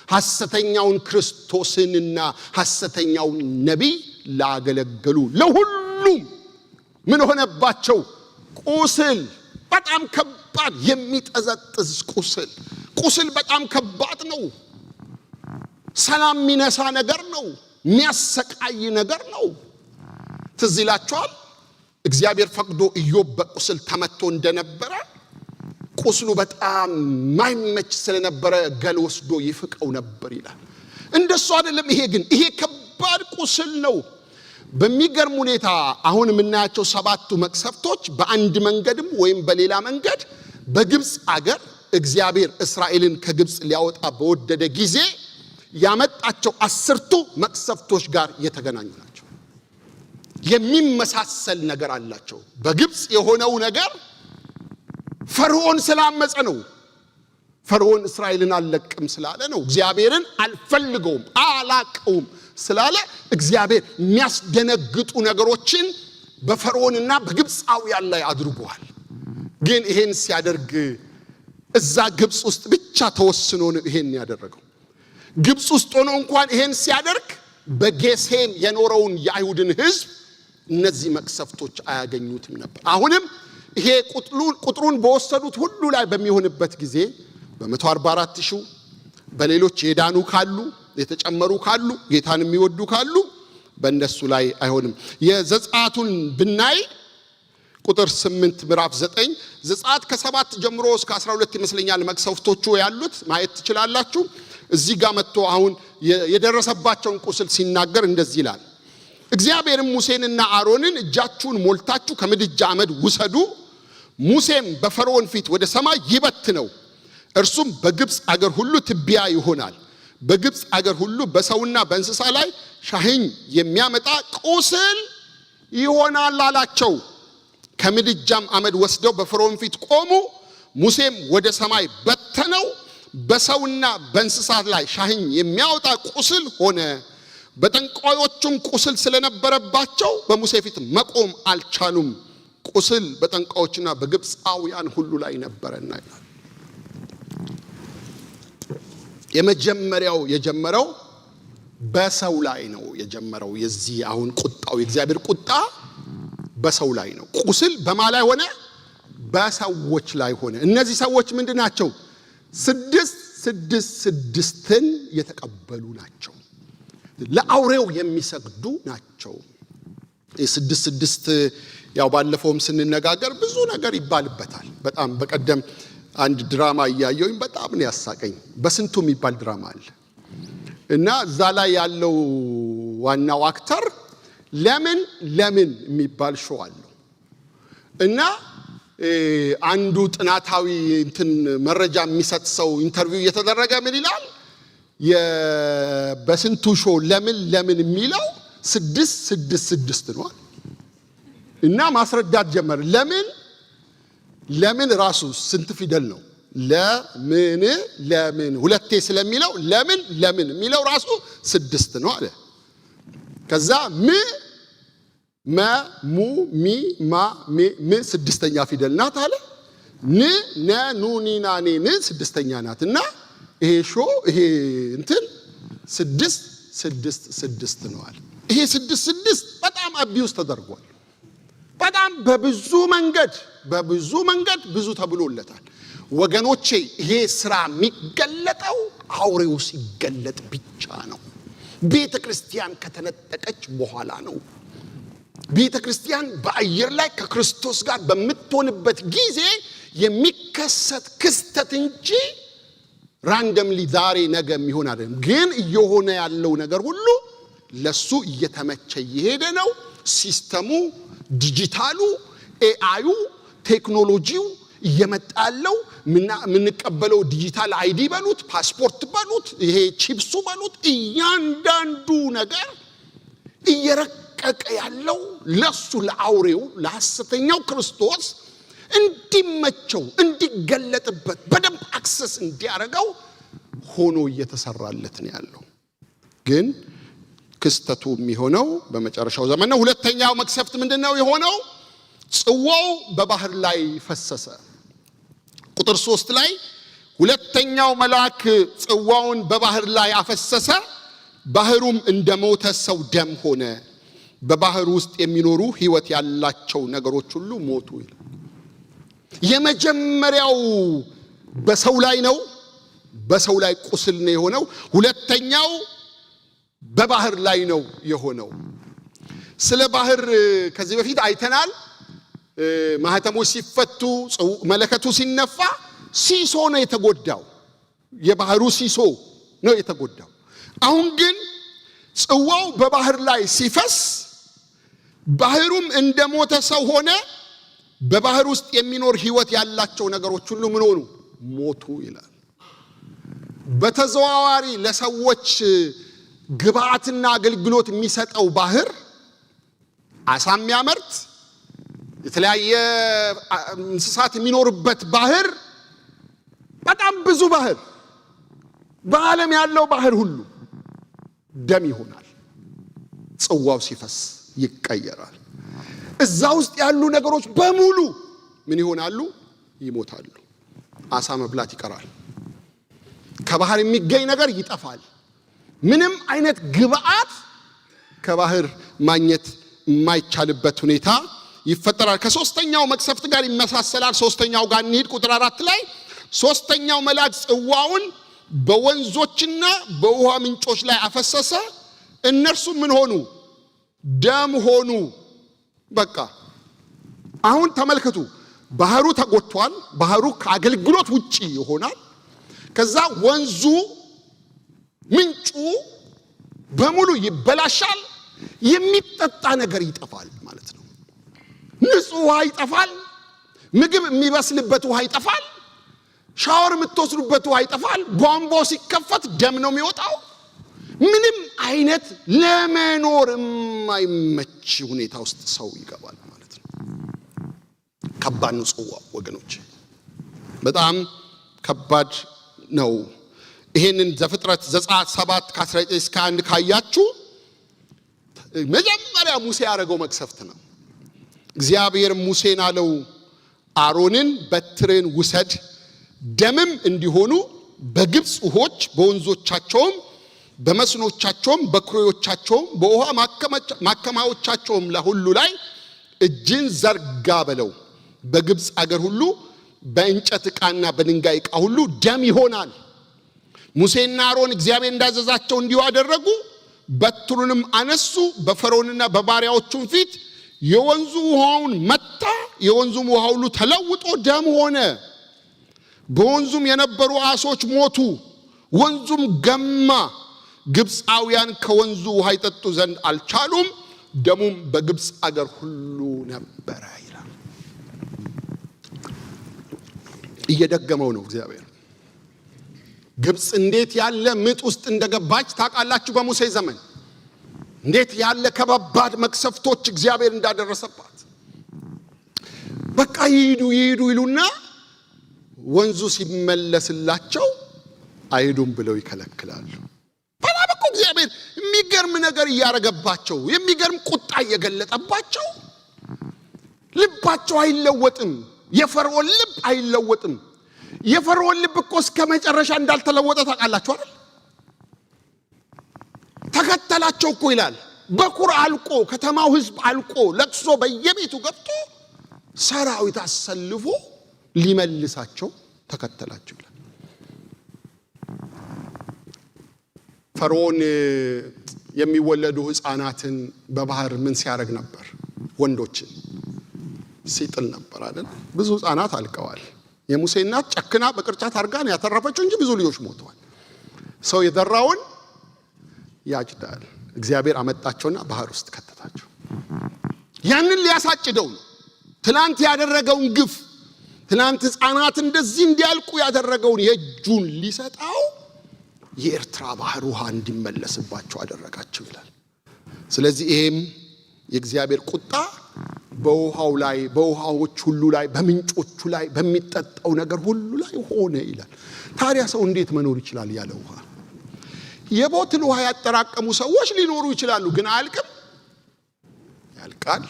ሐሰተኛውን ክርስቶስንና ሐሰተኛውን ነቢይ ላገለገሉ ለሁሉም ምን ሆነባቸው? ቁስል። በጣም ከባድ የሚጠዘጥዝ ቁስል። ቁስል በጣም ከባድ ነው። ሰላም የሚነሳ ነገር ነው። የሚያሰቃይ ነገር ነው። ትዝ ይላችኋል እግዚአብሔር ፈቅዶ ኢዮብ በቁስል ተመቶ እንደነበረ ቁስሉ በጣም ማይመች ስለነበረ ገል ወስዶ ይፍቀው ነበር ይላል። እንደሱ አይደለም። ይሄ ከባድ ቁስል ነው። በሚገርም ሁኔታ አሁን የምናያቸው 7ቱ መቅሰፍቶች በአንድ መንገድም ወይም በሌላ መንገድ በግብጽ አገር እግዚአብሔር እስራኤልን ከግብጽ ሊያወጣ በወደደ ጊዜ ያመጣቸው 10ቱ መቅሰፍቶች ጋር የተገናኙ ናቸው። የሚመሳሰል ነገር አላቸው። በግብጽ የሆነው ነገር ፈርዖን ስላመፀ ነው። ፈርዖን እስራኤልን አልለቅም ስላለ ነው። እግዚአብሔርን አልፈልገውም አላቀውም ስላለ እግዚአብሔር የሚያስደነግጡ ነገሮችን በፈርዖንና በግብጻውያን ላይ አድርጓል። ግን ይሄን ሲያደርግ እዛ ግብጽ ውስጥ ብቻ ተወስኖ ነው ይሄን ያደረገው። ግብጽ ውስጥ ሆኖ እንኳን ይሄን ሲያደርግ በጌሴም የኖረውን የአይሁድን ሕዝብ እነዚህ መቅሰፍቶች አያገኙትም ነበር። አሁንም ይሄ ቁጥሩን በወሰዱት ሁሉ ላይ በሚሆንበት ጊዜ በ144,000 በሌሎች የዳኑ ካሉ የተጨመሩ ካሉ ጌታን የሚወዱ ካሉ በእነሱ ላይ አይሆንም። የዘጸአቱን ብናይ ቁጥር 8 ምዕራፍ 9 ዘጸአት ከ7 ጀምሮ እስከ 12 ይመስለኛል መቅሰፍቶቹ ያሉት ማየት ትችላላችሁ። እዚህ ጋር መጥቶ አሁን የደረሰባቸውን ቁስል ሲናገር እንደዚህ ይላል። እግዚአብሔርም ሙሴንና አሮንን እጃችሁን ሞልታችሁ ከምድጃ አመድ ውሰዱ፣ ሙሴም በፈርዖን ፊት ወደ ሰማይ ይበትነው፣ እርሱም በግብጽ አገር ሁሉ ትቢያ ይሆናል። በግብጽ አገር ሁሉ በሰውና በእንስሳ ላይ ሻህኝ የሚያመጣ ቁስል ይሆናል አላቸው። ከምድጃም አመድ ወስደው በፈርዖን ፊት ቆሙ። ሙሴም ወደ ሰማይ በተነው፣ በሰውና በእንስሳት ላይ ሻህኝ የሚያወጣ ቁስል ሆነ። በጠንቋዮቹም ቁስል ስለነበረባቸው በሙሴ ፊት መቆም አልቻሉም። ቁስል በጠንቋዮችና በግብጻውያን ሁሉ ላይ ነበረና ይላል። የጀመረው በሰው ላይ ነው የጀመረው። የዚህ አሁን ቁጣው የእግዚአብሔር ቁጣ በሰው ላይ ነው። ቁስል በማን ላይ ሆነ? በሰዎች ላይ ሆነ። እነዚህ ሰዎች ምንድናቸው? 666ን የተቀበሉ ናቸው። ለአውሬው የሚሰግዱ ናቸው። 666 ያው ባለፈውም ስንነጋገር ብዙ ነገር ይባልበታል። በጣም በቀደም አንድ ድራማ እያየሁኝ በጣም ነው ያሳቀኝ። በስንቱ የሚባል ድራማ አለ እና እዛ ላይ ያለው ዋናው አክተር ለምን የሚባል ሾው አለው እና አንዱ ጥናታዊ መረጃ የሚሰጥ ሰው ኢንተርቪው እየተደረገ ምን ይላል? በስንቱ ሾው ለምን የሚለው 666 ነው እና ማስረዳት ጀመረ። ለምን ራሱ ስንት ፊደል ነው? ለምን ሁለቴ ስለሚለው ለምን የሚለው ራሱ 6 ነው አለ። ከዛ ሙ ሚ ማ ም 6ኛ ፊደል ናት አለ። ነ ኑ ኒ ና ኔ ን 6ኛ ናት እና ይሄ 666 ነው አለ። ይሄ 66 በጣም አቢውስ ተደርጓል። በጣም በብዙ መንገድ ብዙ ተብሎለታል። ወገኖቼ ይሄ ስራ የሚገለጠው አውሬው ሲገለጥ ብቻ ነው። ቤተ ክርስቲያን ከተነጠቀች በኋላ ነው። ቤተ ክርስቲያን በአየር ላይ ከክርስቶስ ጋር በምትሆንበት ጊዜ የሚከሰት ክስተት እንጂ ራንደምሊ ዛሬ ነገ የሚሆን አይደለም። ግን እየሆነ ያለው ነገር ሁሉ ለሱ እየተመቸ እየሄደ ነው። ሲስተሙ፣ ዲጂታሉ፣ ኤአዩ፣ ቴክኖሎጂው እየመጣለው ምንቀበለው ዲጂታል አይዲ በሉት፣ ፓስፖርት በሉት፣ ይሄ ቺፕሱ በሉት፣ እያንዳንዱ ነገር እየረቀቀ ያለው ለሱ ለአውሬው ለሐሰተኛው ክርስቶስ እንዲመቸው እንዲገለጥበት በደንብ አክሰስ እንዲያረጋው ሆኖ እየተሰራለት ነው ያለው። ግን ክስተቱ የሚሆነው በመጨረሻው ዘመን ነው። ሁለተኛው መቅሰፍት ምንድነው የሆነው? ጽዋው በባህር ላይ ፈሰሰ። ቁጥር 3 ላይ ሁለተኛው መልአክ ጽዋውን በባህር ላይ አፈሰሰ፣ ባህሩም እንደሞተ ሰው ደም ሆነ፣ በባህር ውስጥ የሚኖሩ ሕይወት ያላቸው ነገሮች ሁሉ ሞቱ ይላል። የመጀመሪያው በሰው ላይ ነው፣ በሰው ላይ ቁስል ነው የሆነው። ሁለተኛው በባህር ላይ ነው የሆነው። ስለ ባህር ከዚህ በፊት አይተናል። ማህተሞች ሲፈቱ መለከቱ ሲነፋ ሲሶ ነው የተጎዳው። የባህሩ ሲሶ ነው የተጎዳው። አሁን ግን ጽዋው በባህር ላይ ሲፈስ ባህሩም እንደሞተ ሰው ሆነ። በባህር ውስጥ የሚኖር ህይወት ያላቸው ነገሮች ሁሉ ምን ሆኑ? ሞቱ ይላል። በተዘዋዋሪ ለሰዎች ግብአትና አገልግሎት የሚሰጠው ባህር አሳ የሚያመርት የተለያየ እንስሳት የሚኖርበት ባህር፣ በጣም ብዙ ባህር፣ በዓለም ያለው ባህር ሁሉ ደም ይሆናል። ጽዋው ሲፈስ ይቀየራል። እዛ ውስጥ ያሉ ነገሮች በሙሉ ምን ይሆናሉ? ይሞታሉ። አሳ መብላት ይቀራል። ከባህር የሚገኝ ነገር ይጠፋል። ምንም አይነት ግብአት ከባህር ማግኘት የማይቻልበት ሁኔታ ይፈጠራል። ከሶስተኛው መቅሰፍት ጋር ይመሳሰላል። ሶስተኛው ጋር እንሂድ። ቁጥር 4 ላይ ሶስተኛው መልአክ ጽዋውን በወንዞችና በውሃ ምንጮች ላይ አፈሰሰ። እነርሱ ምን ሆኑ? ደም ሆኑ። በቃ አሁን ተመልከቱ። ባህሩ ተጎድቷል። ባህሩ ከአገልግሎት ውጪ ይሆናል። ከዛ ወንዙ ምንጩ በሙሉ ይበላሻል። የሚጠጣ ነገር ይጠፋል ማለት ነው። ንጹህ ውሃ ይጠፋል። ምግብ የሚበስልበት ውሃ ይጠፋል። ሻወር የምትወስዱበት ውሃ ይጠፋል። ቧንቧ ሲከፈት ደም ነው የሚወጣው። ምንም አይነት ለመኖር የማይመች ሁኔታ ውስጥ ሰው ይገባል ማለት ነው። ከባድ ነው ጽዋው ወገኖች፣ በጣም ከባድ ነው። ይሄንን ዘፍጥረት ዘጸአት 7 ከ19 እስከ 1 ካያችሁ መጀመሪያ ሙሴ ያደረገው መቅሰፍት ነው። እግዚአብሔር ሙሴን አለው አሮንን በትርን ውሰድ፣ ደምም እንዲሆኑ በግብፅ ውሆች በወንዞቻቸውም በመስኖቻቸውም በኩሬዎቻቸውም በውሃ ማከማዎቻቸውም ለሁሉ ላይ እጅን ዘርጋ በለው። በግብፅ አገር ሁሉ በእንጨት ዕቃና በድንጋይ ዕቃ ሁሉ ደም ይሆናል። ሙሴና አሮን እግዚአብሔር እንዳዘዛቸው እንዲሁ አደረጉ። በትሩንም አነሱ፣ በፈርዖንና በባሪያዎቹም ፊት የወንዙ ውሃውን መታ። የወንዙም ውሃ ሁሉ ተለውጦ ደም ሆነ። በወንዙም የነበሩ ዓሦች ሞቱ፣ ወንዙም ገማ። ግብፃውያን ከወንዙ ውሃ ይጠጡ ዘንድ አልቻሉም። ደሙም በግብፅ አገር ሁሉ ነበረ ይላል። እየደገመው ነው እግዚአብሔር። ግብፅ እንዴት ያለ ምጥ ውስጥ እንደገባች ታውቃላችሁ? በሙሴ ዘመን እንዴት ያለ ከባባድ መቅሰፍቶች እግዚአብሔር እንዳደረሰባት። በቃ ይሄዱ ይሉና ወንዙ ሲመለስላቸው አይሄዱም ብለው ይከለክላሉ። በጣም እኮ እግዚአብሔር የሚገርም ነገር እያረገባቸው፣ የሚገርም ቁጣ እየገለጠባቸው፣ ልባቸው አይለወጥም። የፈርዖን ልብ አይለወጥም። የፈርዖን ልብ እኮ እስከ መጨረሻ እንዳልተለወጠ ታውቃላችሁ አይደል? ተከተላቸው እኮ ይላል። በኩር አልቆ፣ ከተማው ህዝብ አልቆ፣ ለቅሶ በየቤቱ ገብቶ ሰራዊት አሰልፎ ሊመልሳቸው ተከተላቸው ይላል። ፈርዖን የሚወለዱ ህፃናትን በባህር ምን ሲያደርግ ነበር? ወንዶችን ሲጥል ነበር አይደል? ብዙ ህፃናት አልቀዋል። የሙሴ እናት ጨክና በቅርጫት አርጋ ነው ያተረፈችው እንጂ ብዙ ልጆች ሞተዋል። ሰው የዘራውን ያጭዳል። እግዚአብሔር አመጣቸውና ባህር ውስጥ ከተታቸው። ያንን ሊያሳጭደው ነው። ትናንት ያደረገውን ግፍ፣ ትናንት ህፃናት እንደዚህ እንዲያልቁ ያደረገውን የእጁን ሊሰጣው የኤርትራ ባህር ውሃ እንዲመለስባቸው አደረጋቸው ይላል። ስለዚህ ይሄም የእግዚአብሔር ቁጣ በውሃው ላይ፣ በውሃዎች ሁሉ ላይ፣ በምንጮቹ ላይ፣ በሚጠጣው ነገር ሁሉ ላይ ሆነ ይላል። ታዲያ ሰው እንዴት መኖር ይችላል ያለ ውሃ? የቦትል ውሃ ያጠራቀሙ ሰዎች ሊኖሩ ይችላሉ፣ ግን አያልቅም። ያልቃል።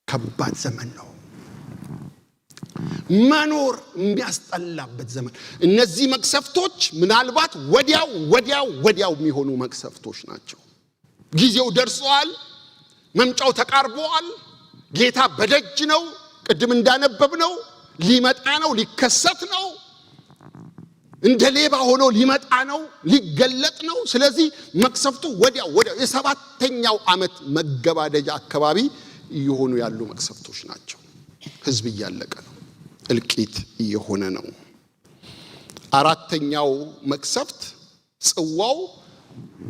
ከባድ ዘመን ነው። መኖር የሚያስጠላበት ዘመን። እነዚህ መቅሰፍቶች ምናልባት ወዲያው የሚሆኑ መቅሰፍቶች ናቸው። ጊዜው ደርሷል። መምጫው ተቃርቧል። ጌታ በደጅ ነው። ቅድም እንዳነበብነው ሊመጣ ነው፣ ሊከሰት ነው። እንደ ሌባ ሆኖ ሊመጣ ነው፣ ሊገለጥ ነው። ስለዚህ መቅሰፍቱ ወዲያው የሰባተኛው ዓመት መገባደጃ አካባቢ እየሆኑ ያሉ መቅሰፍቶች ናቸው። ህዝብ እያለቀ ነው፣ እልቂት እየሆነ ነው። አራተኛው መቅሰፍት ጽዋው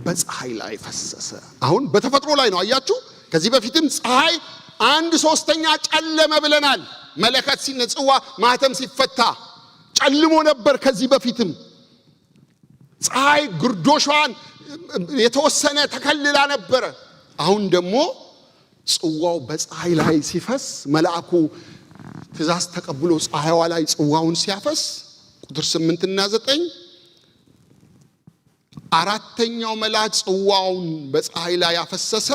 በፀሐይ ላይ ፈሰሰ። አሁን በተፈጥሮ ላይ ነው አያችሁ። ከዚህ በፊትም ፀሐይ 1/3 ጨለመ ብለናል። መለከት ሲነጽዋ ማህተም ሲፈታ ጨልሞ ነበር። ከዚህ በፊትም ፀሐይ ግርዶሿን የተወሰነ ተከልላ ነበር። አሁን ደግሞ ጽዋው በፀሐይ ላይ ሲፈስ መልአኩ ትእዛዝ ተቀብሎ ፀሐይዋ ላይ ጽዋውን ሲያፈስ ቁጥር 8 እና 9 አራተኛው መልአክ ጽዋውን በፀሐይ ላይ ያፈሰሰ፣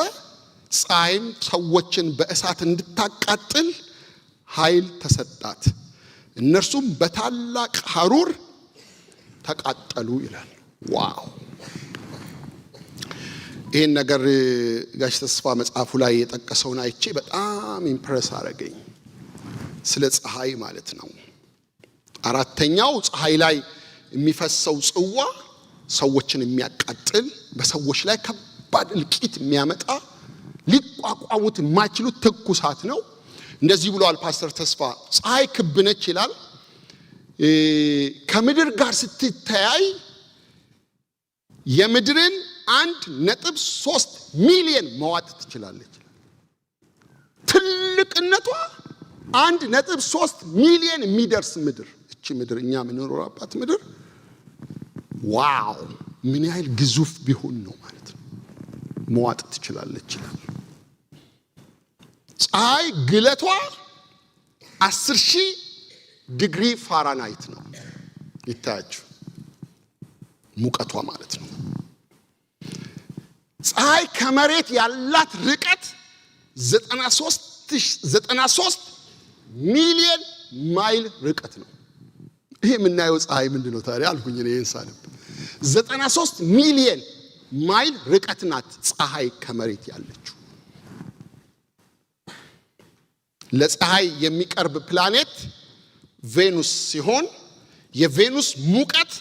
ፀሐይም ሰዎችን በእሳት እንድታቃጥል ኃይል ተሰጣት፣ እነርሱም በታላቅ ሐሩር ተቃጠሉ ይላል። ዋው! ይህን ነገር ጋሽ ተስፋ መጽሐፉ ላይ የጠቀሰውን አይቼ በጣም ኢምፕረስ አረገኝ። ስለ ፀሐይ ማለት ነው። አራተኛው ፀሐይ ላይ የሚፈሰው ጽዋ ሰዎችን የሚያቃጥል፣ በሰዎች ላይ ከባድ እልቂት የሚያመጣ፣ ሊቋቋሙት የማይችሉት ትኩሳት ነው። እንደዚህ ብሏል ፓስተር ተስፋ። ፀሐይ ክብ ነች ይላል። ከምድር ጋር ስትተያይ የምድርን 1.3 ሚሊዮን መዋጥ ትችላለች። ትልቅነቷ 1.3 ሚሊዮን የሚደርስ ምድር፣ እቺ ምድር እኛ የምንኖርባት ምድር ዋው! ምን ያህል ግዙፍ ቢሆን ነው ማለት ነው መዋጥ ትችላለች ይላል። ፀሐይ ግለቷ 10,000 ዲግሪ ፋራናይት ነው። ይታያችሁ ሙቀቷ ማለት ነው። ፀሐይ ከመሬት ያላት ርቀት 93 ሚሊዮን ማይል ርቀት ነው። ይሄ የምናየው ፀሐይ ምንድነው ታዲያ አልኩኝ እኔ እንሳለም 93 ሚሊዮን ማይል ርቀት ናት ፀሐይ ከመሬት ያለችው። ለፀሐይ የሚቀርብ ፕላኔት ቬኑስ ሲሆን የቬኑስ ሙቀት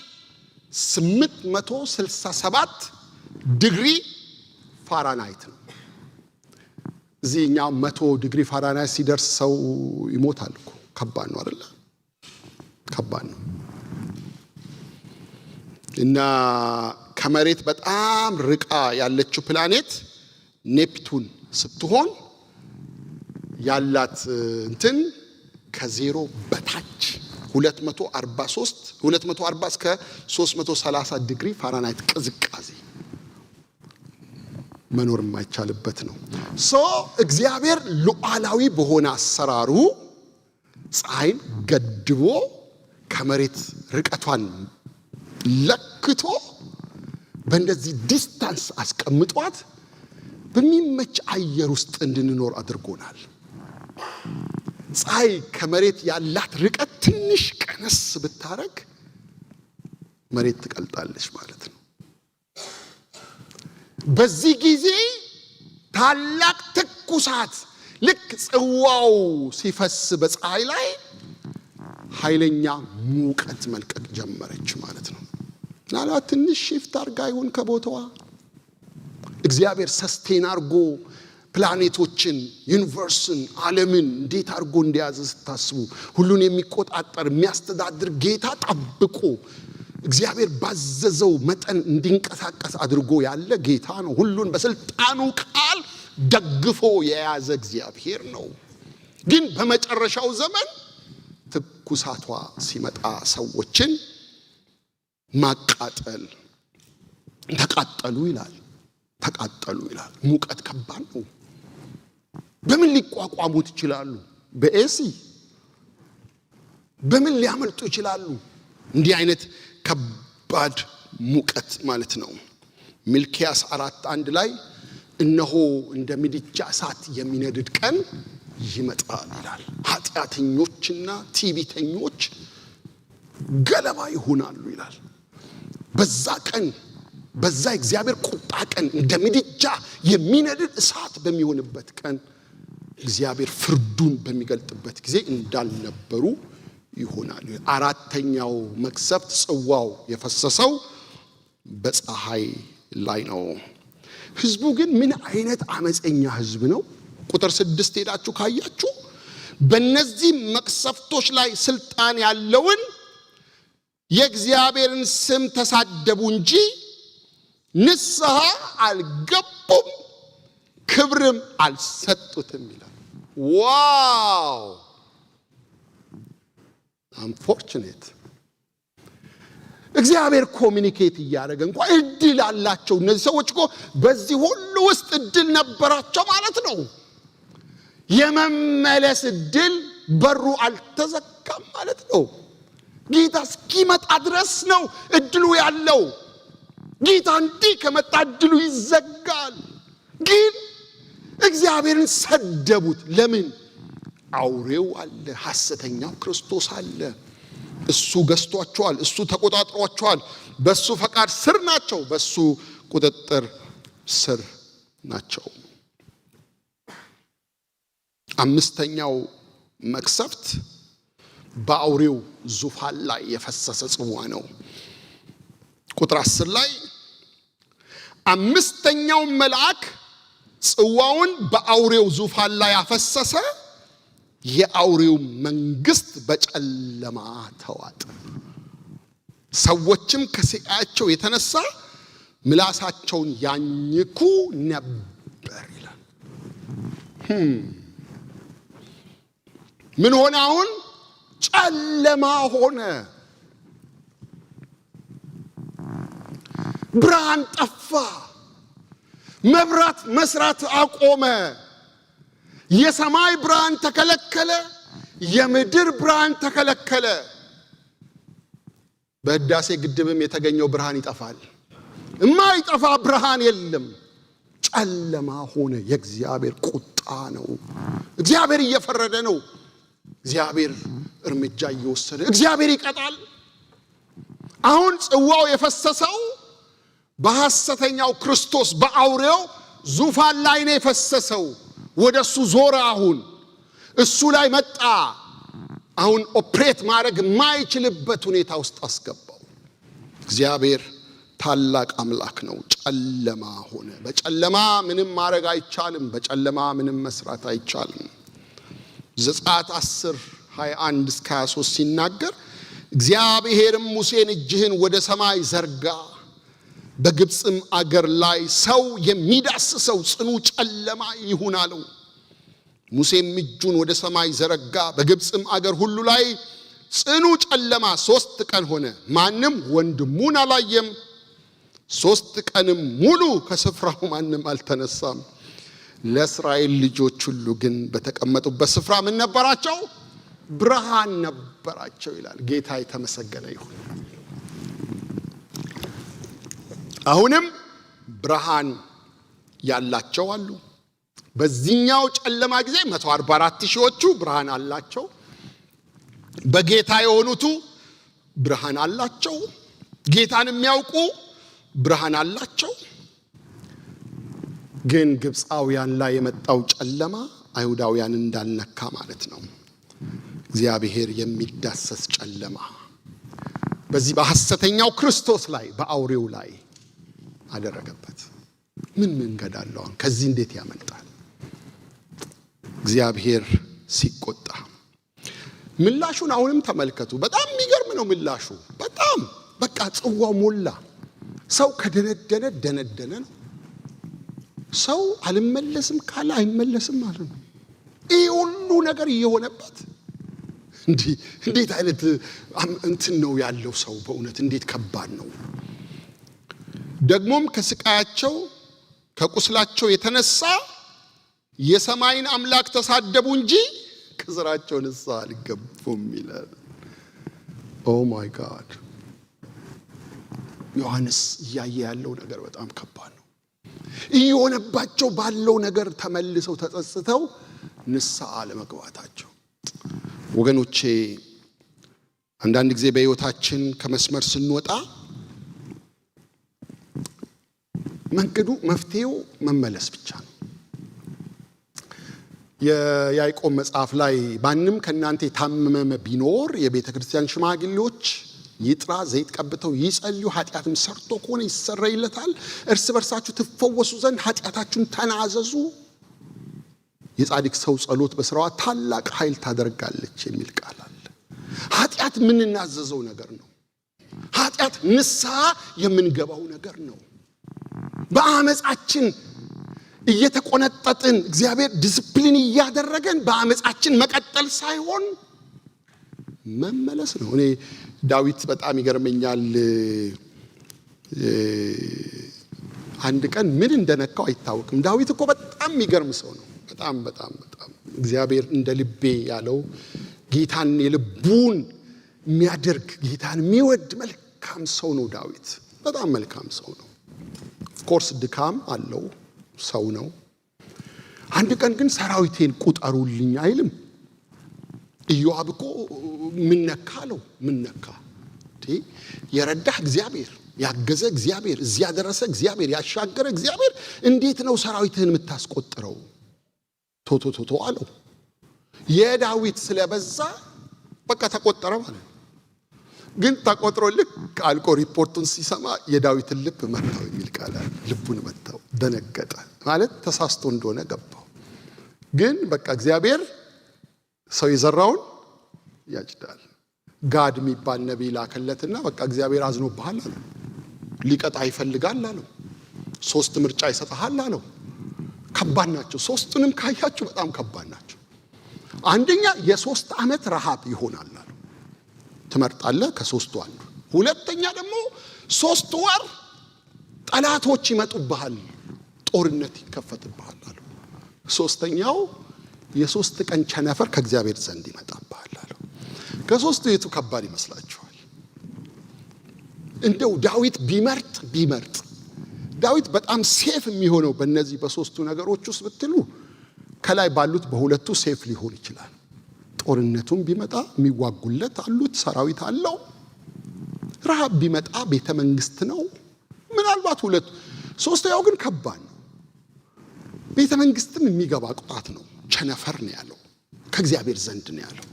867 ዲግሪ ፋራናይት ነው። እዚህኛው 100 ዲግሪ ፋራናይት ሲደርስ ሰው ይሞታል እኮ። ከባድ ነው አይደል? ከባድ ነው። እና ከመሬት በጣም ርቃ ያለችው ፕላኔት ኔፕቱን ስትሆን ያላት እንትን ከዜሮ በታች 240 እስከ 330 ዲግሪ ፋራናይት ቅዝቃዜ መኖር የማይቻልበት ነው። እግዚአብሔር ሉዓላዊ በሆነ አሰራሩ ፀሐይን ገድቦ ከመሬት ርቀቷን ለክቶ በእንደዚህ ዲስታንስ አስቀምጧት በሚመች አየር ውስጥ እንድንኖር አድርጎናል። ፀሐይ ከመሬት ያላት ርቀት ትንሽ ቀነስ ብታረግ መሬት ትቀልጣለች ማለት ነው። በዚህ ጊዜ ታላቅ ትኩሳት ልክ ጽዋው ሲፈስ በፀሐይ ላይ ኃይለኛ ሙቀት መልቀቅ ጀመረች ማለት ነው። ምናልባት ትንሽ ሽፍት አርጋ ይሁን ከቦታዋ እግዚአብሔር ሰስቴን አርጎ ፕላኔቶችን፣ ዩኒቨርስን፣ ዓለምን እንዴት አርጎ እንደያዘ ስታስቡ ሁሉን የሚቆጣጠር የሚያስተዳድር ጌታ ጠብቆ እግዚአብሔር ባዘዘው መጠን እንዲንቀሳቀስ አድርጎ ያለ ጌታ ነው። ሁሉን በስልጣኑ ቃል ደግፎ የያዘ እግዚአብሔር ነው። ግን በመጨረሻው ዘመን ትኩሳቷ ሲመጣ ሰዎችን ማቃጠል ተቃጠሉ ይላል። ሙቀት ከባድ ነው። በምን ሊቋቋሙት ይችላሉ? በኤሲ በምን ሊያመልጡ ይችላሉ? እንዲህ አይነት ከባድ ሙቀት ማለት ነው። ሚልክያስ 4:1 ላይ እነሆ እንደ ምድጃ እሳት የሚነድድ ቀን ይመጣል ይላል። ኃጢአተኞችና ትዕቢተኞች ገለባ ይሆናሉ ይላል። በዛ ቀን በዛ እግዚአብሔር ቁጣ ቀን እንደ ምድጃ የሚነድድ እሳት በሚሆንበት ቀን እግዚአብሔር ፍርዱን በሚገልጥበት ጊዜ እንዳልነበሩ ይሆናል። አራተኛው መቅሰፍት ጽዋው የፈሰሰው በፀሐይ ላይ ነው። ህዝቡ ግን ምን አይነት አመፀኛ ህዝብ ነው? ቁጥር 6 ሄዳችሁ ካያችሁ በእነዚህ መቅሰፍቶች ላይ ስልጣን ያለውን የእግዚአብሔርን ስም ተሳደቡ እንጂ ንስሐ አልገቡም፣ ክብርም አልሰጡትም ይላል። ዋው አንፎርቹኔት። እግዚአብሔር ኮሚኒኬት እያደረገ እንኳን እድል አላቸው። እነዚህ ሰዎች እኮ በዚህ ሁሉ ውስጥ እድል ነበራቸው ማለት ነው። የመመለስ እድል በሩ አልተዘጋም ማለት ነው። ጌታ እስኪመጣ ድረስ ነው እድሉ ያለው። ጌታ እንዲህ ከመጣ እድሉ ይዘጋል። ግን እግዚአብሔርን ሰደቡት። ለምን? አውሬው አለ፣ ሐሰተኛው ክርስቶስ አለ። እሱ ገዝቷቸዋል፣ እሱ ተቆጣጥሯቸዋል። በሱ ፈቃድ ስር ናቸው፣ በሱ ቁጥጥር ስር ናቸው። አምስተኛው መቅሰፍት በአውሬው ዙፋን ላይ የፈሰሰ ጽዋ ነው። ቁጥር 10 ላይ አምስተኛው መልአክ ጽዋውን በአውሬው ዙፋን ላይ አፈሰሰ፣ የአውሬው መንግስት በጨለማ ተዋጠ። ሰዎችም ከስቃያቸው የተነሳ ምላሳቸውን ያኝኩ ነበር ይላል። ምን ሆነ? አሁን ጨለማ ሆነ። ብርሃን ጠፋ። መብራት መስራት አቆመ። የሰማይ ብርሃን ተከለከለ፣ የምድር ብርሃን ተከለከለ። በህዳሴ ግድብም የተገኘው ብርሃን ይጠፋል። የማይጠፋ ብርሃን የለም። ጨለማ ሆነ። የእግዚአብሔር ቁጣ ነው። እግዚአብሔር እየፈረደ ነው። እግዚአብሔር እርምጃ እየወሰደ፣ እግዚአብሔር ይቀጣል። አሁን ጽዋው የፈሰሰው በሐሰተኛው ክርስቶስ በአውሬው ዙፋን ላይ ነው የፈሰሰው። ወደሱ ዞረ። አሁን እሱ ላይ መጣ። አሁን ኦፕሬት ማድረግ የማይችልበት ሁኔታ ውስጥ አስገባው። እግዚአብሔር ታላቅ አምላክ ነው። ጨለማ ሆነ። በጨለማ ምንም ማድረግ አይቻልም። በጨለማ ምንም መስራት አይቻልም። ዘጸአት 10:21-23 ሲናገር እግዚአብሔርም ሙሴን እጅህን ወደ ሰማይ ዘርጋ፣ በግብፅም አገር ላይ ሰው የሚዳስሰው ጽኑ ጨለማ ይሁን አለው። ሙሴም እጁን ወደ ሰማይ ዘረጋ፣ በግብፅም አገር ሁሉ ላይ ጽኑ ጨለማ 3 ቀን ሆነ። ማንም ወንድሙን አላየም። 3 ቀንም ሙሉ ከስፍራው ማንም አልተነሳም። ለእስራኤል ልጆች ሁሉ ግን በተቀመጡበት ስፍራ ምን ነበራቸው? ብርሃን ነበራቸው ይላል። ጌታ የተመሰገነ ይሁን። አሁንም ብርሃን ያላቸው አሉ። በዚህኛው ጨለማ ጊዜ 144 ሺዎቹ ብርሃን አላቸው። በጌታ የሆኑቱ ብርሃን አላቸው። ጌታን የሚያውቁ ብርሃን አላቸው። ግን ግብፃውያን ላይ የመጣው ጨለማ አይሁዳውያን እንዳልነካ ማለት ነው። እግዚአብሔር የሚዳሰስ ጨለማ በዚህ በሐሰተኛው ክርስቶስ ላይ በአውሬው ላይ አደረገበት። ምን መንገድ አለው? ከዚህ እንዴት ያመልጣል? እግዚአብሔር ሲቆጣ ምላሹን አሁንም ተመልከቱ። በጣም የሚገርም ነው ምላሹ። በጣም በቃ ጽዋው ሞላ። ሰው ከደነደነ ደነደነ ነው። ሰው አልመለስም ካለ አይመለስም ማለት ነው። ይህ ሁሉ ነገር እየሆነበት እንዴት አይነት እንትን ነው ያለው ሰው? በእውነት እንዴት ከባድ ነው። ደግሞም ከስቃያቸው ከቁስላቸው የተነሳ የሰማይን አምላክ ተሳደቡ እንጂ ከስራቸው ንስሐ አልገቡም ይላል። ኦ ማይ ጋድ! ዮሐንስ እያየ ያለው ነገር በጣም ከባድ ነው። እየሆነባቸው ባለው ነገር ተመልሰው ተጸጽተው ንስሐ ለመግባታቸው። ወገኖቼ አንዳንድ ጊዜ በሕይወታችን ከመስመር ስንወጣ መንገዱ መፍትሄው መመለስ ብቻ ነው። የያዕቆብ መጽሐፍ ላይ ማንም ከእናንተ የታመመ ቢኖር የቤተ ክርስቲያን ሽማግሌዎች ይጥራ፣ ዘይት ቀብተው ይጸልዩ፣ ኃጢአትም ሰርቶ ከሆነ ይሰረይለታል፣ እርስ በርሳችሁ ትፈወሱ ዘንድ ኃጢአታችሁን ተናዘዙ፣ የጻድቅ ሰው ጸሎት በስራዋ ታላቅ ኃይል ታደርጋለች የሚል ቃል አለ። ኃጢአት የምንናዘዘው ነገር ነው። ኃጢአት ንስሐ የምንገባው ነገር ነው። በአመጻችን እየተቆነጠጥን እግዚአብሔር ዲስፕሊን እያደረገን በአመጻችን መቀጠል ሳይሆን መመለስ ነው። እኔ ዳዊት በጣም ይገርመኛል። አንድ ቀን ምን እንደነካው አይታወቅም። ዳዊት እኮ በጣም የሚገርም ሰው ነው። በጣም በጣም በጣም እግዚአብሔር እንደ ልቤ ያለው ጌታን የልቡን የሚያደርግ ጌታን የሚወድ መልካም ሰው ነው ዳዊት። በጣም መልካም ሰው ነው። ኦፍኮርስ ድካም አለው፣ ሰው ነው። አንድ ቀን ግን ሰራዊቴን ቁጠሩልኝ አይልም። ኢዮአብ እኮ ምን ነካ አለው። ምን ነካ? የረዳህ እግዚአብሔር፣ ያገዘ እግዚአብሔር፣ እዚያ ያደረሰ እግዚአብሔር፣ ያሻገረ እግዚአብሔር እንዴት ነው ሰራዊትህን የምታስቆጥረው? ቶቶቶቶ አለው። የዳዊት ስለበዛ በቃ ተቆጠረ ማለት ነው። ግን ተቆጥሮ ልክ አልቆ ሪፖርቱን ሲሰማ የዳዊትን ልብ መታው የሚል ቃል አለ። ልቡን መታው፣ ደነገጠ። ማለት ተሳስቶ እንደሆነ ገባው። ግን በቃ እግዚአብሔር ሰው የዘራውን ያጭዳል። ጋድ የሚባል ነቢይ ላከለትና በቃ እግዚአብሔር አዝኖብሃል አለው። ሊቀጣ ይፈልጋል አለው። 3 ምርጫ ይሰጣል አለው። ከባድ ናቸው። 3ቱንም ካያችሁ በጣም ከባድ ናቸው። አንደኛ የ3 ዓመት ረሃብ ይሆናል አለው። ትመርጣለህ ከ3ቱ አንዱ። ሁለተኛ ደግሞ 3 ወር ጠላቶች ይመጡብሃል፣ ጦርነት ይከፈትብሃል አለው። ሶስተኛው የ3 ቀን ቸነፈር ከእግዚአብሔር ዘንድ ይመጣብሃል አለው። ከ3ቱ የቱ ከባድ ይመስላችኋል? እንደው ዳዊት ቢመርጥ ዳዊት በጣም ሴፍ የሚሆነው በእነዚህ በ3ቱ ነገሮች ውስጥ ብትሉ ከላይ ባሉት በ2ቱ ሴፍ ሊሆን ይችላል። ጦርነቱም ቢመጣ የሚዋጉለት አሉት፣ ሰራዊት አለው። ረሃብ ቢመጣ ቤተ መንግስት ነው። ምናልባት 2ቱ። ሶስተኛው ግን ከባድ ነው። ቤተ መንግስትም የሚገባ ቁጣት ነው። ቸነፈር ነው ያለው፣ ከእግዚአብሔር ዘንድ ነው ያለው።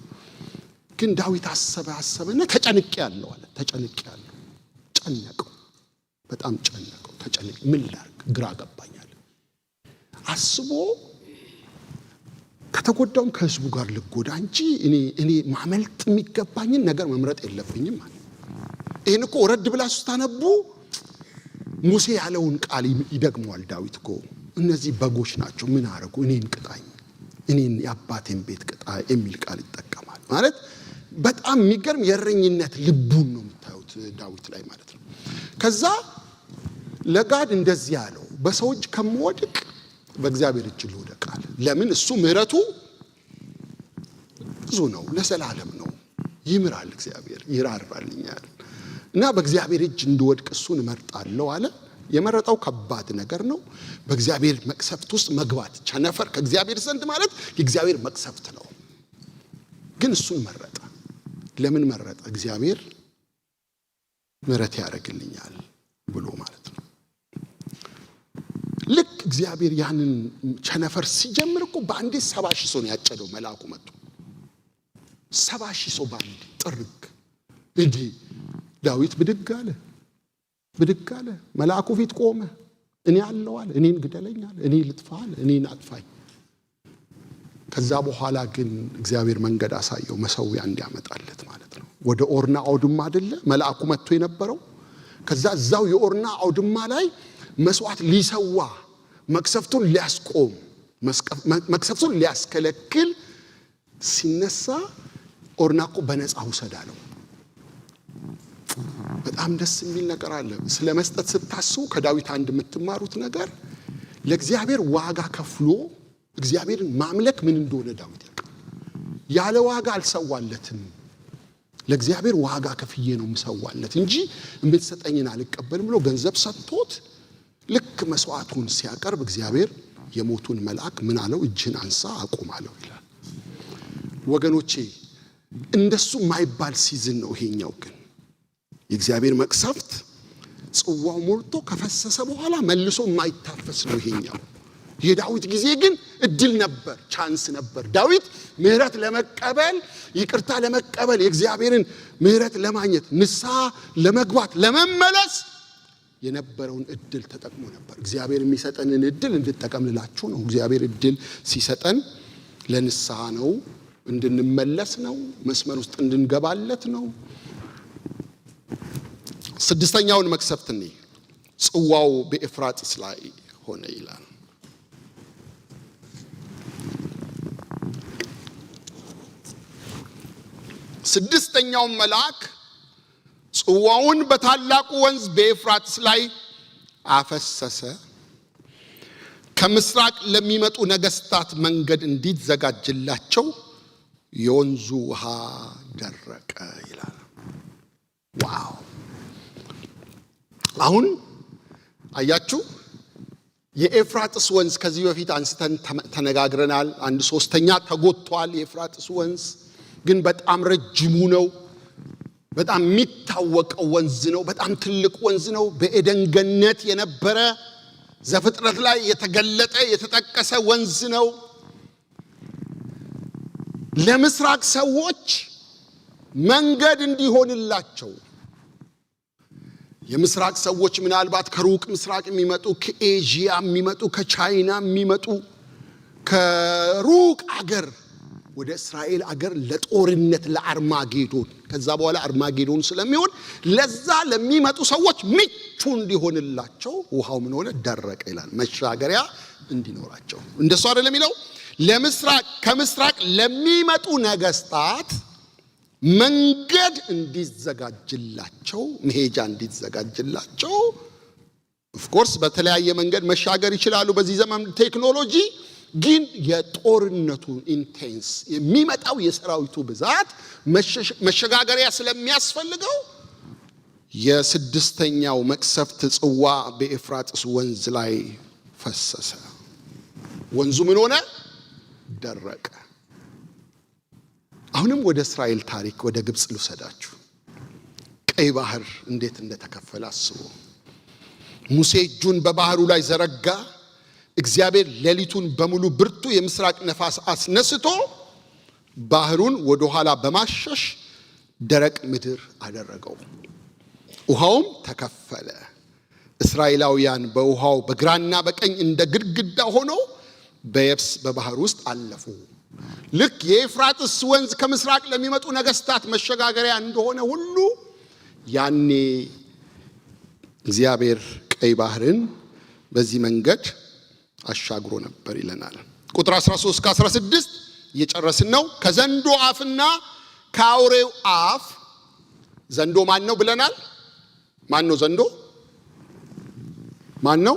ግን ዳዊት አሰበና ተጨንቄያለሁ አለ። ተጨንቄያለሁ፣ ጨነቀው፣ በጣም ጨነቀው። ምን ላድርግ ግራ ገባኛል። አስቦ ከተጎዳውም ከህዝቡ ጋር ልጎዳ እንጂ እኔ ማመልጥ የሚገባኝን ነገር መምረጥ የለብኝም ማለት። ይሄን እኮ ወረድ ብላችሁ ስታነቡ ሙሴ ያለውን ቃል ይደግመዋል ዳዊት እኮ። እነዚህ በጎች ናቸው፣ ምን አረጉ? እኔን ቅጣኝ፣ እኔን የአባቴን ቤት ቅጣ የሚል ቃል ይጠቀማል ማለት። በጣም የሚገርም የእረኝነት ልቡን ነው የምታዩት ዳዊት ላይ ማለት ነው። ከዛ ለጋድ እንደዚህ ያለው በሰው እጅ ከምወድቅ በእግዚአብሔር እጅ ልውደቅ አለ። ለምን? እሱ ምህረቱ ብዙ ነው፣ ለዘላለም ነው። ይምራል፣ እግዚአብሔር ይራራልኛል እና በእግዚአብሔር እጅ እንድወድቅ እሱን እመርጣለሁ አለ። የመረጠው ከባድ ነገር ነው። በእግዚአብሔር መቅሰፍት ውስጥ መግባት፣ ቸነፈር ከእግዚአብሔር ዘንድ ማለት የእግዚአብሔር መቅሰፍት ነው። ግን እሱን መረጠ። ለምን መረጠ? እግዚአብሔር ምህረት ያደርግልኛል ብሎ ማለት ነው። ልክ እግዚአብሔር ያንን ቸነፈር ሲጀምር እኮ በአንዴ 70,000 ሰው ነው ያጨደው። መልአኩ መጥቶ 70,000 ሰው በአንድ ጥርግ። እንዲህ ዳዊት ብድግ አለ። መልአኩ ፊት ቆመ። እኔ አለው አለ። እኔን ግደለኝ አለ። እኔ ልጥፋ አለ። እኔን አጥፋኝ። ከዛ በኋላ ግን እግዚአብሔር መንገድ አሳየው፣ መሰዊያ እንዲያመጣለት ማለት ነው። ወደ ኦርና አውድማ አይደለ መልአኩ መጥቶ የነበረው። ከዛ እዛው የኦርና አውድማ ላይ መስዋዕት ሊሰዋ፣ መቅሰፍቱን ሊያስቆም፣ መቅሰፍቱን ሊያስከለክል ሲነሳ ኦርና እኮ በነፃ ውሰድ አለው። በጣም ደስ የሚል ነገር አለ። ስለ መስጠት ስታስቡ ከዳዊት አንድ የምትማሩት ነገር ለእግዚአብሔር ዋጋ ከፍሎ እግዚአብሔርን ማምለክ ምን እንደሆነ ዳዊት ያውቃል። ያለ ዋጋ አልሰዋለትም። ለእግዚአብሔር ዋጋ ከፍዬ ነው የምሰዋለት እንጂ የምትሰጠኝን አልቀበልም ብሎ ገንዘብ ሰጥቶት ልክ መስዋዕቱን ሲያቀርብ እግዚአብሔር የሞቱን መልአክ ምን አለው? እጅህን አንሳ አቁም አለው ይላል። ወገኖቼ እንደሱ ማይባል ሲዝን ነው ይሄኛው። ግን የእግዚአብሔር መቅሰፍት ጽዋው ሞልቶ ከፈሰሰ በኋላ መልሶ ማይታፈስ ነው ይሄኛው። የዳዊት ጊዜ ግን እድል ነበር፣ ቻንስ ነበር። ዳዊት ምህረት ለመቀበል ይቅርታ ለመቀበል የእግዚአብሔርን ምህረት ለማግኘት ንስሐ ለመግባት ለመመለስ የነበረውን እድል ተጠቅሞ ነበር። እግዚአብሔር የሚሰጠንን እድል እንድንጠቀምላችሁ ነው። እግዚአብሔር እድል ሲሰጠን ለንስሐ ነው፣ እንድንመለስ ነው፣ መስመር ውስጥ እንድንገባለት ነው። ስድስተኛውን መቅሰፍት ነው። ጽዋው በኤፍራጥስ ላይ ሆነ ይላል። ስድስተኛው መልአክ ጽዋውን በታላቁ ወንዝ በኤፍራጥስ ላይ አፈሰሰ። ከምስራቅ ለሚመጡ ነገስታት መንገድ እንዲዘጋጅላቸው የወንዙ ውሃ ደረቀ ይላል። ዋው! አሁን አያችሁ፣ የኤፍራጥስ ወንዝ ከዚህ በፊት አንስተን ተነጋግረናል። 1/3 ተጎቷል። የኤፍራጥስ ወንዝ ግን በጣም ረጅሙ ነው። በጣም የሚታወቀው ወንዝ ነው። በጣም ትልቅ ወንዝ ነው። በኤደን ገነት የነበረ ዘፍጥረት ላይ የተገለጠ የተጠቀሰ ወንዝ ነው። ለምስራቅ ሰዎች መንገድ እንዲሆንላቸው የምስራቅ ሰዎች ምናልባት ከሩቅ ምስራቅ የሚመጡ ከኤዥያ የሚመጡ ከቻይና የሚመጡ ከሩቅ አገር ወደ እስራኤል አገር ለጦርነት ለአርማጌዶን ከዛ በኋላ አርማጌዶን ስለሚሆን ለዛ ለሚመጡ ሰዎች ምቹ እንዲሆንላቸው ውሃው ምን ሆነ? ደረቀ ይላል። መሻገሪያ እንዲኖራቸው እንደሱ አይደለም የሚለው ለምስራቅ ከምስራቅ ለሚመጡ ነገስታት መንገድ እንዲዘጋጅላቸው መሄጃ እንዲዘጋጅላቸው ኦፍ ኮርስ በተለያየ መንገድ መሻገር ይችላሉ በዚህ ዘመን ቴክኖሎጂ ግን የጦርነቱ ኢንቴንስ የሚመጣው የሰራዊቱ ብዛት መሸጋገሪያ ስለሚያስፈልገው የስድስተኛው መቅሰፍት ጽዋ በኤፍራጥስ ወንዝ ላይ ፈሰሰ። ወንዙ ምን ሆነ? ደረቀ። አሁንም ወደ እስራኤል ታሪክ ወደ ግብጽ ልውሰዳችሁ። ቀይ ባህር እንዴት እንደተከፈለ አስቡ። ሙሴ እጁን በባህሩ ላይ ዘረጋ። እግዚአብሔር ሌሊቱን በሙሉ ብርቱ የምስራቅ ነፋስ አስነስቶ ባህሩን ወደ ኋላ በማሸሽ ደረቅ ምድር አደረገው። ውሃውም ተከፈለ። እስራኤላውያን በውሃው በግራና በቀኝ እንደ ግድግዳ ሆኖ በየብስ በባህር ውስጥ አለፉ። ልክ የኤፍራጥስ ወንዝ ከምስራቅ ለሚመጡ ነገስታት መሸጋገሪያ እንደሆነ ሁሉ ያኔ እግዚአብሔር ቀይ ባህርን በዚህ መንገድ አሻግሮ ነበር ይለናል። ቁጥር 13 ከ16 እየጨረስን ነው። ከዘንዶ አፍና ከአውሬው አፍ። ዘንዶ ማን ነው ብለናል? ማን ነው ዘንዶ? ማን ነው?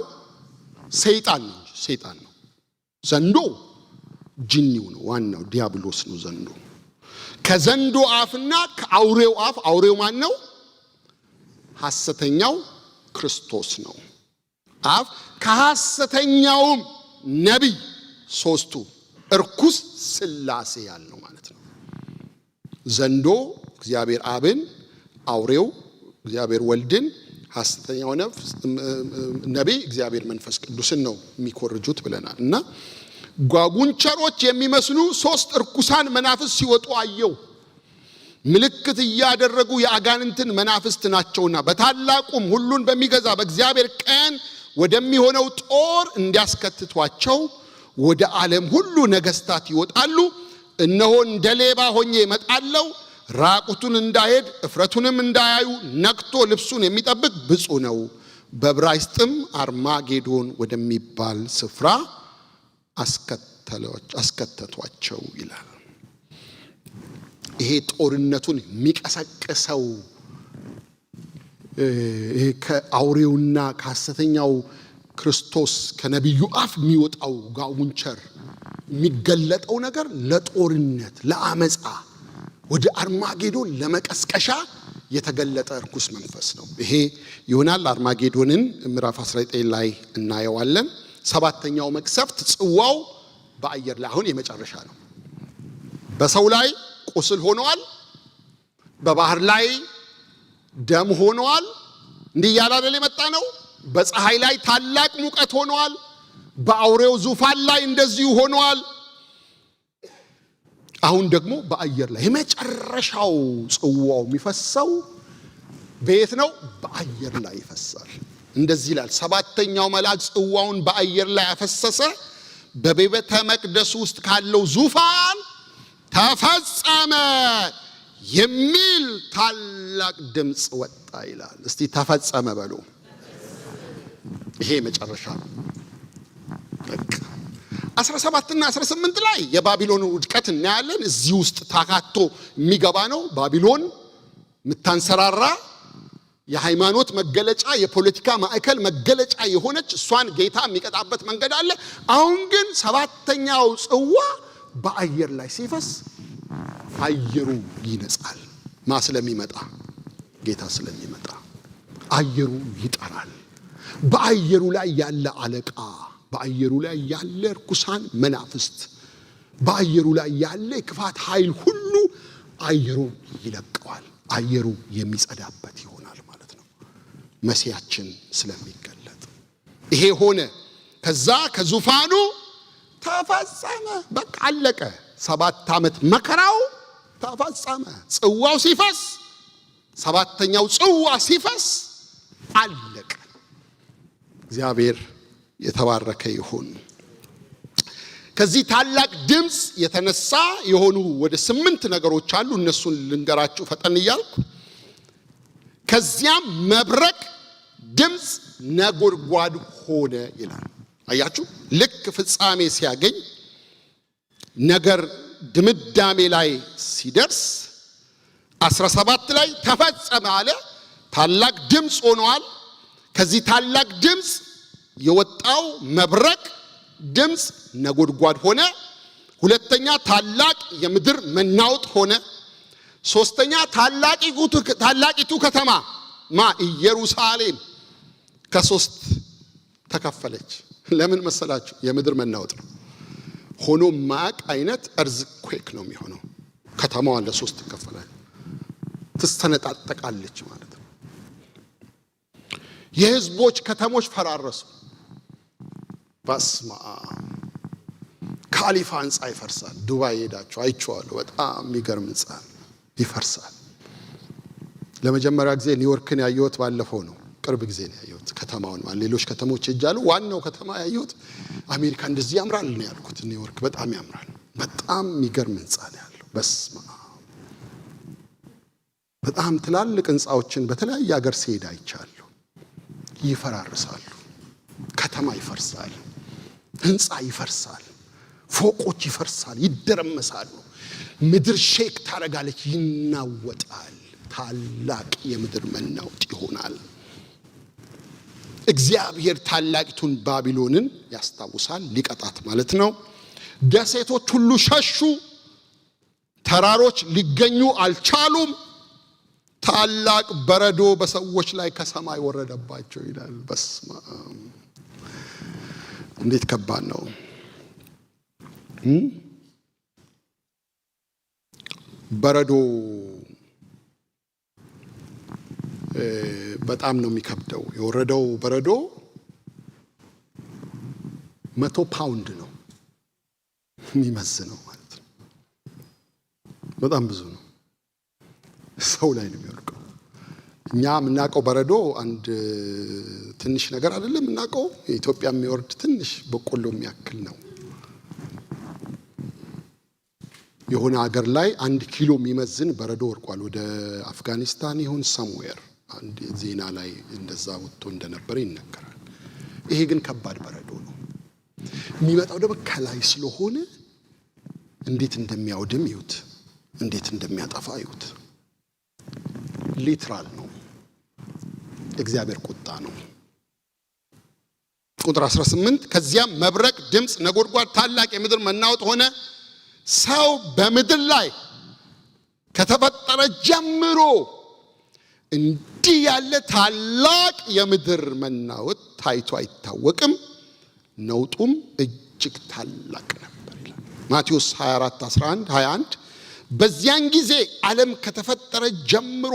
ሰይጣን ነው። ሰይጣን ነው ዘንዶ። ጂኒው ነው፣ ዋናው ዲያብሎስ ነው ዘንዶ። ከዘንዶ አፍና ከአውሬው አፍ። አውሬው ማን ነው? ሐሰተኛው ክርስቶስ ነው። አፍ ከሐሰተኛውም ነቢይ ሶስቱ እርኩስ ስላሴ ያለው ማለት ነው። ዘንዶ እግዚአብሔር አብን፣ አውሬው እግዚአብሔር ወልድን፣ ሐሰተኛው ነቢይ እግዚአብሔር መንፈስ ቅዱስን ነው የሚኮርጁት ብለናል። እና ጓጉንቸሮች የሚመስሉ 3 እርኩሳን መናፍስት ሲወጡ አየው። ምልክት እያደረጉ የአጋንንትን መናፍስት ናቸውና በታላቁም ሁሉን በሚገዛ በእግዚአብሔር ቀን ወደሚሆነው ጦር እንዲያስከትቷቸው ወደ ዓለም ሁሉ ነገስታት ይወጣሉ። እነሆ እንደ ሌባ ሆኜ እመጣለሁ። ራቁቱን እንዳይሄድ እፍረቱንም እንዳያዩ ነቅቶ ልብሱን የሚጠብቅ ብፁዕ ነው። በዕብራይስጥም አርማጌዶን ወደሚባል ስፍራ አስከተቷቸው ይላል። ይሄ ጦርነቱን የሚቀሰቅሰው ከአውሬውና ከሐሰተኛው ክርስቶስ ከነቢዩ አፍ የሚወጣው ጋውንቸር የሚገለጠው ነገር ለጦርነት ለአመፃ ወደ አርማጌዶን ለመቀስቀሻ የተገለጠ እርኩስ መንፈስ ነው። ይሄ ይሆናል። አርማጌዶንን ምዕራፍ 19 ላይ እናየዋለን። 7ኛው መቅሰፍት ጽዋው በአየር ላይ አሁን የመጨረሻ ነው። በሰው ላይ ቁስል ሆኗል። በባህር ላይ ደም ሆኗል። እንዲህ ያለ አይደል የመጣ ነው። በፀሐይ ላይ ታላቅ ሙቀት ሆኗል። በአውሬው ዙፋን ላይ እንደዚሁ ሆኗል። አሁን ደግሞ በአየር ላይ የመጨረሻው ጽዋው የሚፈሰው በየት ነው? በአየር ላይ ይፈሳል። እንደዚህ ይላል፣ ሰባተኛው መልአክ ጽዋውን በአየር ላይ ያፈሰሰ፣ በቤተ መቅደስ ውስጥ ካለው ዙፋን ተፈጸመ የሚል ታላቅ ድምፅ ወጣ ይላል። እስቲ ተፈጸመ በሉ። ይሄ መጨረሻ ነው። 17 እና 18 ላይ የባቢሎን ውድቀት እናያለን። እዚህ ውስጥ ታካቶ የሚገባ ነው። ባቢሎን የምታንሰራራ የሃይማኖት መገለጫ፣ የፖለቲካ ማዕከል መገለጫ የሆነች እሷን ጌታ የሚቀጣበት መንገድ አለ። አሁን ግን ሰባተኛው ጽዋ በአየር ላይ ሲፈስ አየሩ ይነጻል። ማ ስለሚመጣ? ጌታ ስለሚመጣ አየሩ ይጠራል። በአየሩ ላይ ያለ አለቃ፣ በአየሩ ላይ ያለ ርኩሳን መናፍስት፣ በአየሩ ላይ ያለ የክፋት ኃይል ሁሉ አየሩን ይለቀዋል። አየሩ የሚጸዳበት ይሆናል ማለት ነው፣ መሲያችን ስለሚገለጥ። ይሄ ሆነ። ከዛ ከዙፋኑ ተፈጸመ፣ በቃ አለቀ። 7 ዓመት መከራው ተፈጸመ። ጽዋው ሲፈስ፣ ሰባተኛው ጽዋ ሲፈስ አለቀ። እግዚአብሔር የተባረከ ይሁን። ከዚህ ታላቅ ድምፅ የተነሳ የሆኑ ወደ 8 ነገሮች አሉ። እነሱን ልንገራችሁ ፈጠን እያልኩ። ከዚያም መብረቅ፣ ድምፅ፣ ነጎድጓድ ሆነ ይላል። አያችሁ፣ ልክ ፍጻሜ ሲያገኝ ነገር ድምዳሜ ላይ ሲደርስ 17 ላይ ተፈጸመ አለ። ታላቅ ድምፅ ሆኗል። ከዚህ ታላቅ ድምፅ የወጣው መብረቅ ድምፅ ነጎድጓድ ሆነ። ሁለተኛ ታላቅ የምድር መናወጥ ሆነ። ሶስተኛ ታላቂቱ ከተማ ኢየሩሳሌም ከ3 ተከፈለች። ለምን መሰላችሁ? የምድር መናወጥ ነው። ሆኖ ማቅ አይነት እርዝኩዌክ ነው የሚሆነው። ከተማዋን ለ3 ትከፈላለች፣ ትስተነጣጠቃለች ማለት ነው። የህዝቦች ከተሞች ፈራረሱ። በስመ አብ። ካሊፋ ህንፃ ይፈርሳል። ዱባይ ሄዳችሁ አይቼዋለሁ። በጣም የሚገርም ህንፃ ይፈርሳል። ለመጀመሪያ ጊዜ ኒውዮርክን ያየሁት ባለፈው ነው። ቅርብ ጊዜ ነው ያየሁት ከተማውን። ሌሎች ከተሞች ሄጃለሁ። ዋናው ከተማ ያየሁት አሜሪካ እንደዚህ ያምራል ነው ያልኩት። ኒውዮርክ በጣም ያምራል። በጣም የሚገርም ህንፃ ነው ያለው። በስመ አብ። በጣም ትላልቅ ህንፃዎችን በተለያየ ሀገር ሲሄድ አይቻለሁ። ይፈራርሳሉ። ከተማ ይፈርሳል። ህንፃ ይፈርሳል። ፎቆች ይፈርሳል፣ ይደረመሳሉ። ምድር ሼክ ታረጋለች፣ ይናወጣል። ታላቅ የምድር መናወጥ ይሆናል። እግዚአብሔር ታላቂቱን ባቢሎንን ያስታውሳል፣ ሊቀጣት ማለት ነው። ደሴቶች ሁሉ ሸሹ፣ ተራሮች ሊገኙ አልቻሉም። ታላቅ በረዶ በሰዎች ላይ ከሰማይ ወረደባቸው ይላል። በስመ አብ! እንዴት ከባድ ነው! በረዶ በጣም ነው የሚከብደው። የወረደው በረዶ 100 ፓውንድ ነው የሚመዝነው ማለት ነው። በጣም ብዙ ነው። ሰው ላይ ነው የሚወድቀው። እኛ የምናውቀው በረዶ አንድ ትንሽ ነገር አይደለም የምናውቀው። የኢትዮጵያ የሚወርድ ትንሽ በቆሎ የሚያክል ነው። የሆነ ሀገር ላይ 1 ኪሎ የሚመዝን በረዶ ወርቋል። ወደ አፍጋኒስታን ይሁን ሰምዌር አንድ ዜና ላይ እንደዛ ወጥቶ እንደነበረ ይነገራል። ይሄ ግን ከባድ በረዶ ነው። የሚመጣው ደግሞ ከላይ ስለሆነ እንዴት እንደሚያወድም ይዩት፣ እንዴት እንደሚያጠፋ ይዩት። ሊትራል ነው። እግዚአብሔር ቁጣ ነው። ቁጥር 18 ከዚያም መብረቅ፣ ድምፅ፣ ነጎድጓድ፣ ታላቅ የምድር መናወጥ ሆነ። ሰው በምድር ላይ ከተፈጠረ ጀምሮ እንዲህ ያለ ታላቅ የምድር መናወጥ ታይቶ አይታወቅም፣ ነውጡም እጅግ ታላቅ ነበር ይላል ማቴዎስ 24:11-21። በዚያን ጊዜ ዓለም ከተፈጠረ ጀምሮ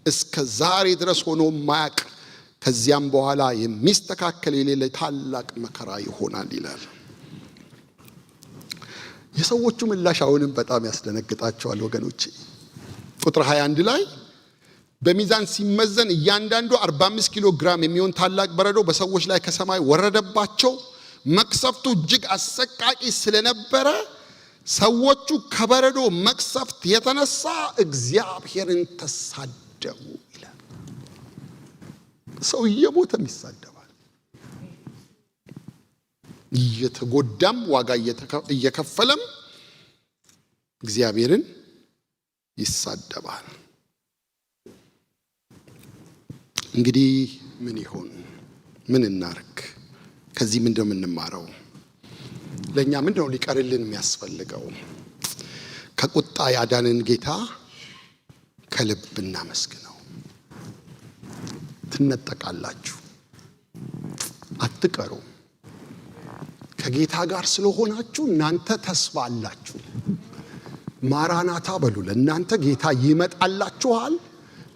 እስከ ዛሬ ድረስ ሆኖ ማያቅ ከዚያም በኋላ የሚስተካከል የሌለ ታላቅ መከራ ይሆናል ይላል። የሰዎቹ ምላሽ አሁንም በጣም ያስደነግጣቸዋል ወገኖቼ። ቁጥር 21 ላይ በሚዛን ሲመዘን እያንዳንዱ 45 ኪሎ ግራም የሚሆን ታላቅ በረዶ በሰዎች ላይ ከሰማይ ወረደባቸው። መቅሰፍቱ እጅግ አሰቃቂ ስለነበረ ሰዎቹ ከበረዶ መቅሰፍት የተነሳ እግዚአብሔርን ተሳደቡ ይላል። ሰው እየሞተም ይሳደባል፣ እየተጎዳም ዋጋ እየከፈለም እግዚአብሔርን ይሳደባል። እንግዲህ ምን ይሆን? ምን እናርግ? ከዚህ ምንድነው የምንማረው? ለኛ ምንድነው ሊቀርልን የሚያስፈልገው? ከቁጣ ያዳነን ጌታ ከልብ እናመስግነው። ትነጠቃላችሁ፣ አትቀሩ። ከጌታ ጋር ስለሆናችሁ እናንተ ተስፋ አላችሁ። ማራናታ በሉ። ለእናንተ ጌታ ይመጣላችኋል፣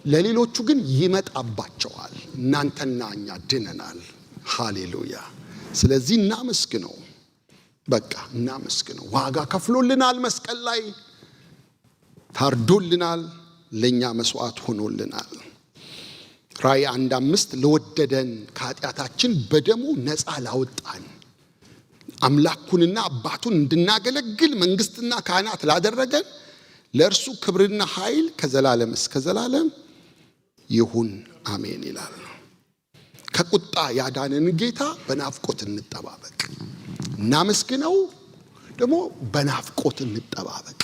ለሌሎቹ ግን ይመጣባቸዋል። እናንተና እኛ ድነናል። ሃሌሉያ። ስለዚህ እናመስግነው። በቃ እናመስግነው። ዋጋ ከፍሎልናል፣ መስቀል ላይ ታርዶልናል፣ ለኛ መስዋዕት ሆኖልናል። ራእይ 1:5 ለወደደን ከኃጢአታችን በደሙ ነፃ ላወጣን አምላኩንና አባቱን እንድናገለግል መንግስትና ካህናት ላደረገን ለእርሱ ክብርና ኃይል ከዘላለም እስከ ዘላለም ይሁን አሜን ይላል። ከቁጣ ያዳነን ጌታ በናፍቆት እንጠባበቅ። እናመስግነው፣ ደግሞ በናፍቆት እንጠባበቅ።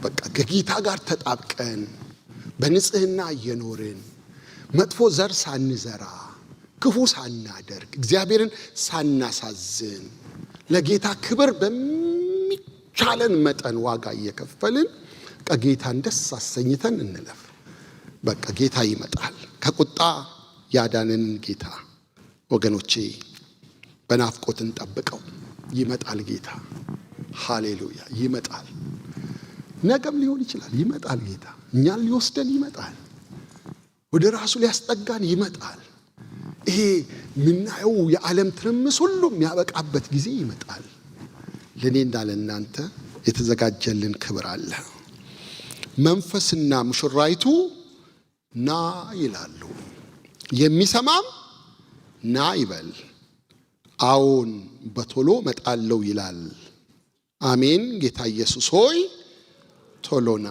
በቃ ከጌታ ጋር ተጣብቀን በንጽህና እየኖርን መጥፎ ዘር ሳንዘራ ክፉ ሳናደርግ እግዚአብሔርን ሳናሳዝን ለጌታ ክብር በሚቻለን መጠን ዋጋ እየከፈልን ጌታን ደስ አሰኝተን እንለፍ። በቃ ጌታ ይመጣል። ከቁጣ ያዳነን ጌታ ወገኖቼ በናፍቆት እንጠብቀው። ይመጣል ጌታ። ሃሌሉያ። ይመጣል። ነገም ሊሆን ይችላል። ይመጣል ጌታ። እኛን ሊወስደን ይመጣል። ወደ ራሱ ሊያስጠጋን ይመጣል። ይሄ ምናየው የዓለም ትርምስ ሁሉ የሚያበቃበት ጊዜ ይመጣል። ለእኔና ለእናንተ የተዘጋጀልን ክብር አለ። መንፈስና ሙሽራይቱ ና ይላሉ። የሚሰማም ና ይበል። አዎን በቶሎ መጣለው ይላል። አሜን። ጌታ ኢየሱስ ሆይ ቶሎና።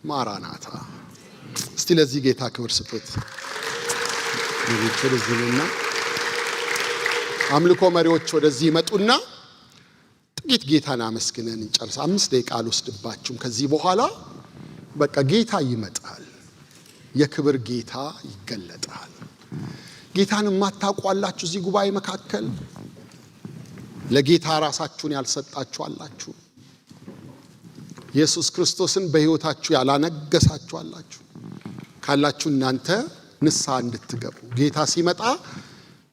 ማራናታ። እስቲ ለዚህ ጌታ ክብር ስጡት። ወደዚህና አምልኮ መሪዎች ወደዚህ ይመጡና ጥቂት ጌታን አመስግነን እንጨርስ። 5 ደቂቃ አልወስድባችሁም። ከዚህ በኋላ በቃ ጌታ ይመጣል። የክብር ጌታ ይገለጣል። ጌታን የማታውቋላችሁ እዚህ ጉባኤ መካከል ለጌታ ራሳችሁን ያልሰጣችሁ አላችሁ። ኢየሱስ ክርስቶስን በሕይወታችሁ ያላነገሳችሁ አላችሁ። ካላችሁ እናንተ ንስሐ እንድትገቡ ጌታ ሲመጣ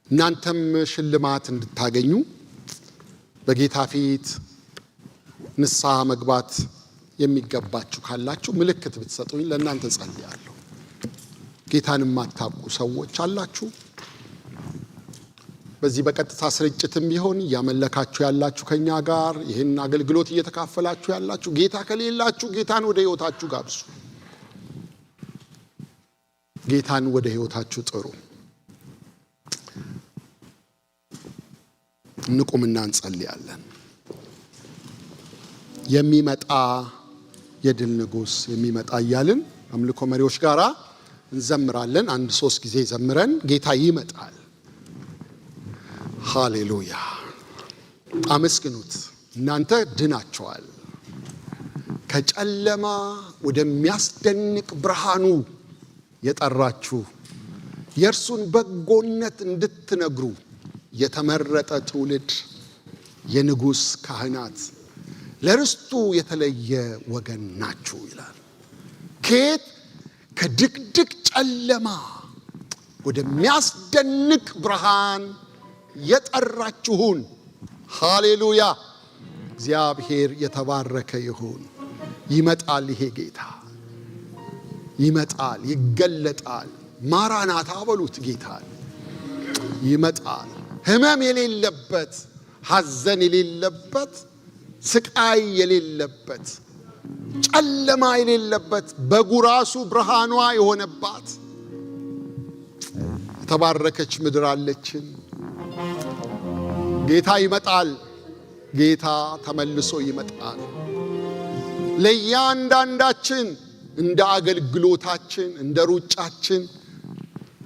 እናንተም ሽልማት እንድታገኙ በጌታ ፊት ንስሐ መግባት የሚገባችሁ ካላችሁ ምልክት ብትሰጡኝ ለእናንተ ጸልያለሁ። ጌታን የማታውቁ ሰዎች አላችሁ። በዚህ በቀጥታ ስርጭትም ቢሆን እያመለካችሁ ያላችሁ ከኛ ጋር ይህን አገልግሎት እየተካፈላችሁ ያላችሁ ጌታ ከሌላችሁ ጌታን ወደ ሕይወታችሁ ጋብዙ። ጌታን ወደ ሕይወታችሁ ጥሩ። እንቁምና እንጸልያለን። የሚመጣ የድል ንጉሥ የሚመጣ እያልን አምልኮ መሪዎች ጋራ እንዘምራለን። 1-3 ጊዜ ዘምረን ጌታ ይመጣል። ሃሌሉያ። አመስግኑት። እናንተ ድናችኋል። ከጨለማ ወደሚያስደንቅ ብርሃኑ የጠራችሁ የእርሱን በጎነት እንድትነግሩ የተመረጠ ትውልድ፣ የንጉሥ ካህናት፣ ለርስቱ የተለየ ወገን ናችሁ ይላል። ከየት? ከድቅድቅ ጨለማ ወደሚያስደንቅ ብርሃን የጠራችሁን። ሃሌሉያ። እግዚአብሔር የተባረከ ይሁን። ይመጣል። ይሄ ጌታ ይመጣል፣ ይገለጣል። ማራናታ በሉት። ጌታ ይመጣል። ህመም የሌለበት፣ ሐዘን የሌለበት፣ ስቃይ የሌለበት፣ ጨለማ የሌለበት፣ በጉ ራሱ ብርሃኗ የሆነባት የተባረከች ምድር አለችን። ጌታ ይመጣል። ጌታ ተመልሶ ይመጣል። ለእያንዳንዳችን እንደ አገልግሎታችን እንደ ሩጫችን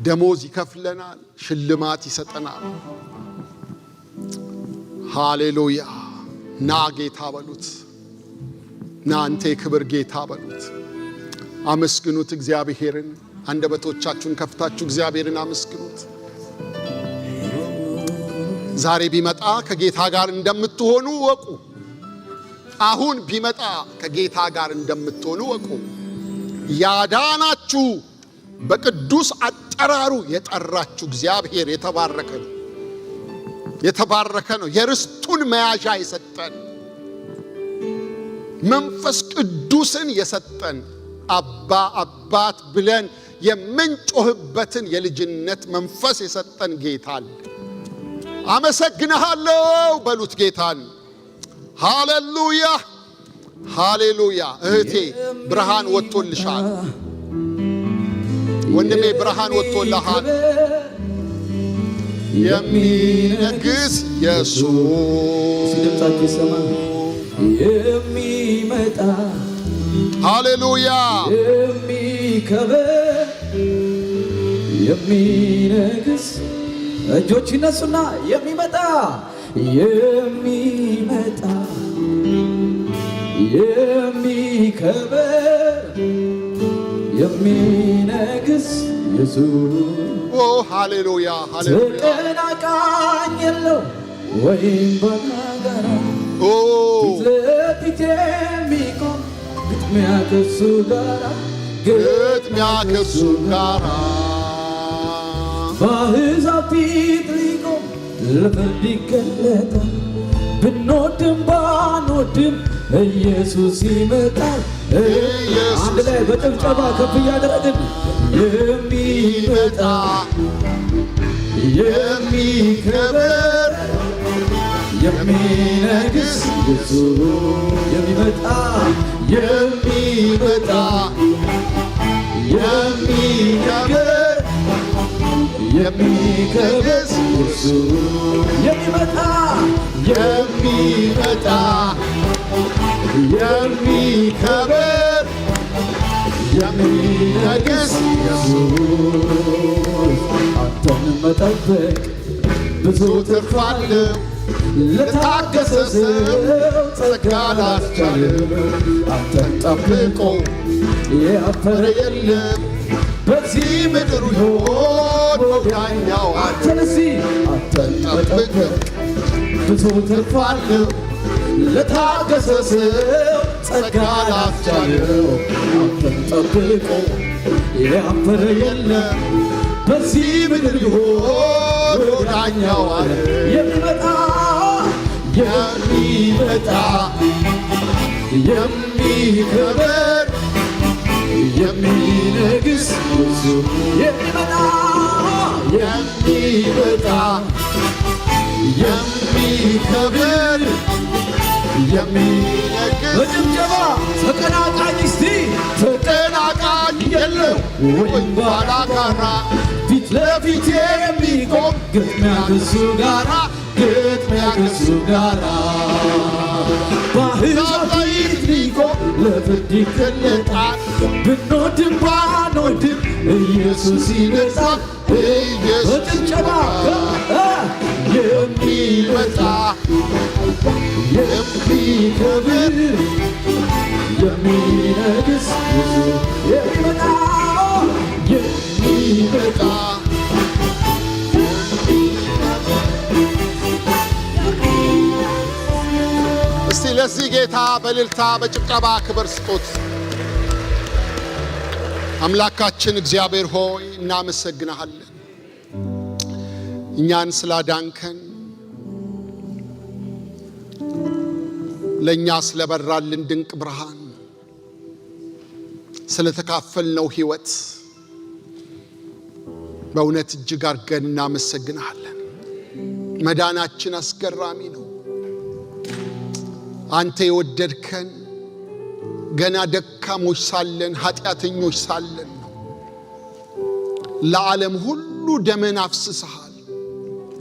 ደሞዝ ይከፍለናል፣ ሽልማት ይሰጠናል። ሃሌሉያ! ና ጌታ በሉት። ና አንተ የክብር ጌታ በሉት። አመስግኑት እግዚአብሔርን። አንደበቶቻችሁን ከፍታችሁ እግዚአብሔርን አመስግኑት። ዛሬ ቢመጣ ከጌታ ጋር እንደምትሆኑ ወቁ። አሁን ቢመጣ ከጌታ ጋር እንደምትሆኑ ወቁ። ያዳናችሁ በቅዱስ አጠራሩ የጠራችሁ እግዚአብሔር የተባረከ ነው። የተባረከ ነው። የርስቱን መያዣ የሰጠን መንፈስ ቅዱስን የሰጠን አባ አባት ብለን የምንጮህበትን የልጅነት መንፈስ የሰጠን ጌታ አለ። አመሰግንሃለሁ በሉት ጌታን። ሃሌሉያ ሃሌሉያ። እህቴ ብርሃን ወጥቶልሻል። ወንድሜ ብርሃን ወጥቶልሃል። የሚነግስ ኢየሱስ ሲደምጣችሁ ይሰማ የሚመጣ ሃሌሉያ የሚከበር የሚነግስ እጆች ይነሱና የሚመጣ የሚከበር የሚነግስ ኢየሱስ ሃሌሉያ ሃሌሉያ። ተቀናቃኝ የለው ወይም ባላጋራ ፊት ለፊት የሚቆም ግጥሚያ ከእሱ ጋራ በአሕዛብ ፊት ሊቆም ለፍርድ ይገለጣል። ብንወድም ባንወድም ኢየሱስ ይመጣል። አንድ ላይ በጭብጨባ ከፍ እያደረግን የሚመጣ የሚከበር የሚነግስ ኢየሱስ የሚመጣ የሚከበር የሚነግስ ኢየሱስ የሚመጣ የሚከበር የሚነግስ ኢየሱስ። አንተን መጠበቅ ብዙ ትርፍ አለው፣ ለታገሰ ሰው ጸጋ ላስቻለው። አንተን ጠብቆ ያፈረ የለም በዚህ ምድር ይሆን ወዲያኛው። አንተን መጠበቅ ብዙ ትርፍ አለው፣ ለታገሰ ሰው ጸጋ ላስቻለው። አንተን ጠብቆ ያፈረ የለም በዚህ ምድር ይሆን ወዲያኛው። የሚመጣ የሚከበር የሚነግስ የሚመጣ የሚከበር የሚነግስ በጭብጨባ ተቀናቃኝ እስቲ ተቀናቃኝ የለው ወይም ባላጋራ ፊት ለፊት የሚቆም ግጥሚያ ከእሱ ጋራ በአሕዛብ ፊት ሊቆም ለፍርድ ይገለጣል። ብንወድም ባንወድም ኢየሱስ ይመጣል። በጭብጨባ የሚመጣ የሚከብር የሚነግስ የሚመጣ እስቲ ለዚህ ጌታ በእልልታ በጭብጨባ ክብር ስጡት። አምላካችን እግዚአብሔር ሆይ እናመሰግንሃለን። እኛን ስላዳንከን፣ ለእኛ ስለበራልን ድንቅ ብርሃን፣ ስለተካፈልነው ሕይወት በእውነት እጅግ አድርገን እናመሰግንሃለን። መዳናችን አስገራሚ ነው። አንተ የወደድከን ገና ደካሞች ሳለን ኃጢአተኞች ሳለን ነው። ለዓለም ሁሉ ደምን አፍስሰሃል።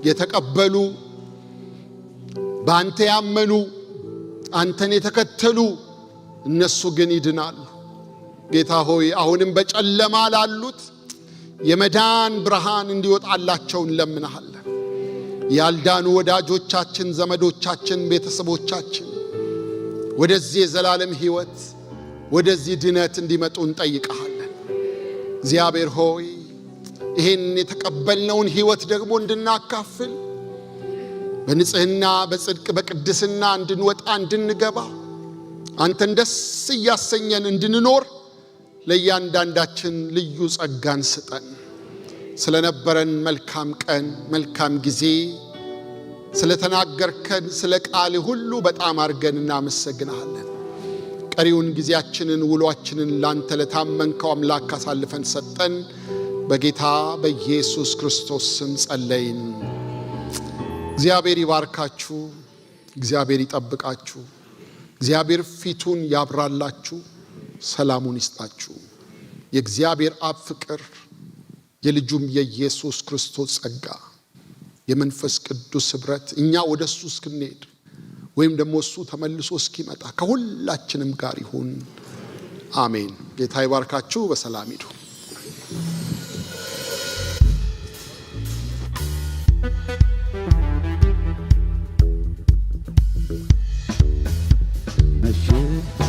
የተቀበሉ በአንተ ያመኑ አንተን የተከተሉ እነሱ ግን ይድናሉ። ጌታ ሆይ አሁንም በጨለማ ላሉት የመዳን ብርሃን እንዲወጣላቸው እንለምንሃለን። ያልዳኑ ወዳጆቻችን፣ ዘመዶቻችን፣ ቤተሰቦቻችን ወደዚህ የዘላለም ሕይወት ወደዚህ ድነት እንዲመጡ እንጠይቀሃለን። እግዚአብሔር ሆይ ይህን የተቀበልነውን ሕይወት ደግሞ እንድናካፍል በንጽህና በጽድቅ በቅድስና እንድንወጣ እንድንገባ አንተን ደስ እያሰኘን እንድንኖር ለእያንዳንዳችን ልዩ ጸጋን ስጠን። ስለነበረን መልካም ቀን መልካም ጊዜ ስለተናገርከን ስለ ቃል ሁሉ በጣም አድርገን እናመሰግንሃለን። ቀሪውን ጊዜያችንን ውሏችንን ላንተ ለታመንከው አምላክ አሳልፈን ሰጠን። በጌታ በኢየሱስ ክርስቶስ ስም ጸለይን። እግዚአብሔር ይባርካችሁ፣ እግዚአብሔር ይጠብቃችሁ፣ እግዚአብሔር ፊቱን ያብራላችሁ፣ ሰላሙን ይስጣችሁ። የእግዚአብሔር አብ ፍቅር የልጁም የኢየሱስ ክርስቶስ ጸጋ የመንፈስ ቅዱስ ኅብረት እኛ ወደሱ እስክንሄድ ወይም ደግሞ እሱ ተመልሶ እስኪመጣ ከሁላችንም ጋር ይሁን። አሜን። ጌታ ይባርካችሁ። በሰላም ሂዱ። ምሽት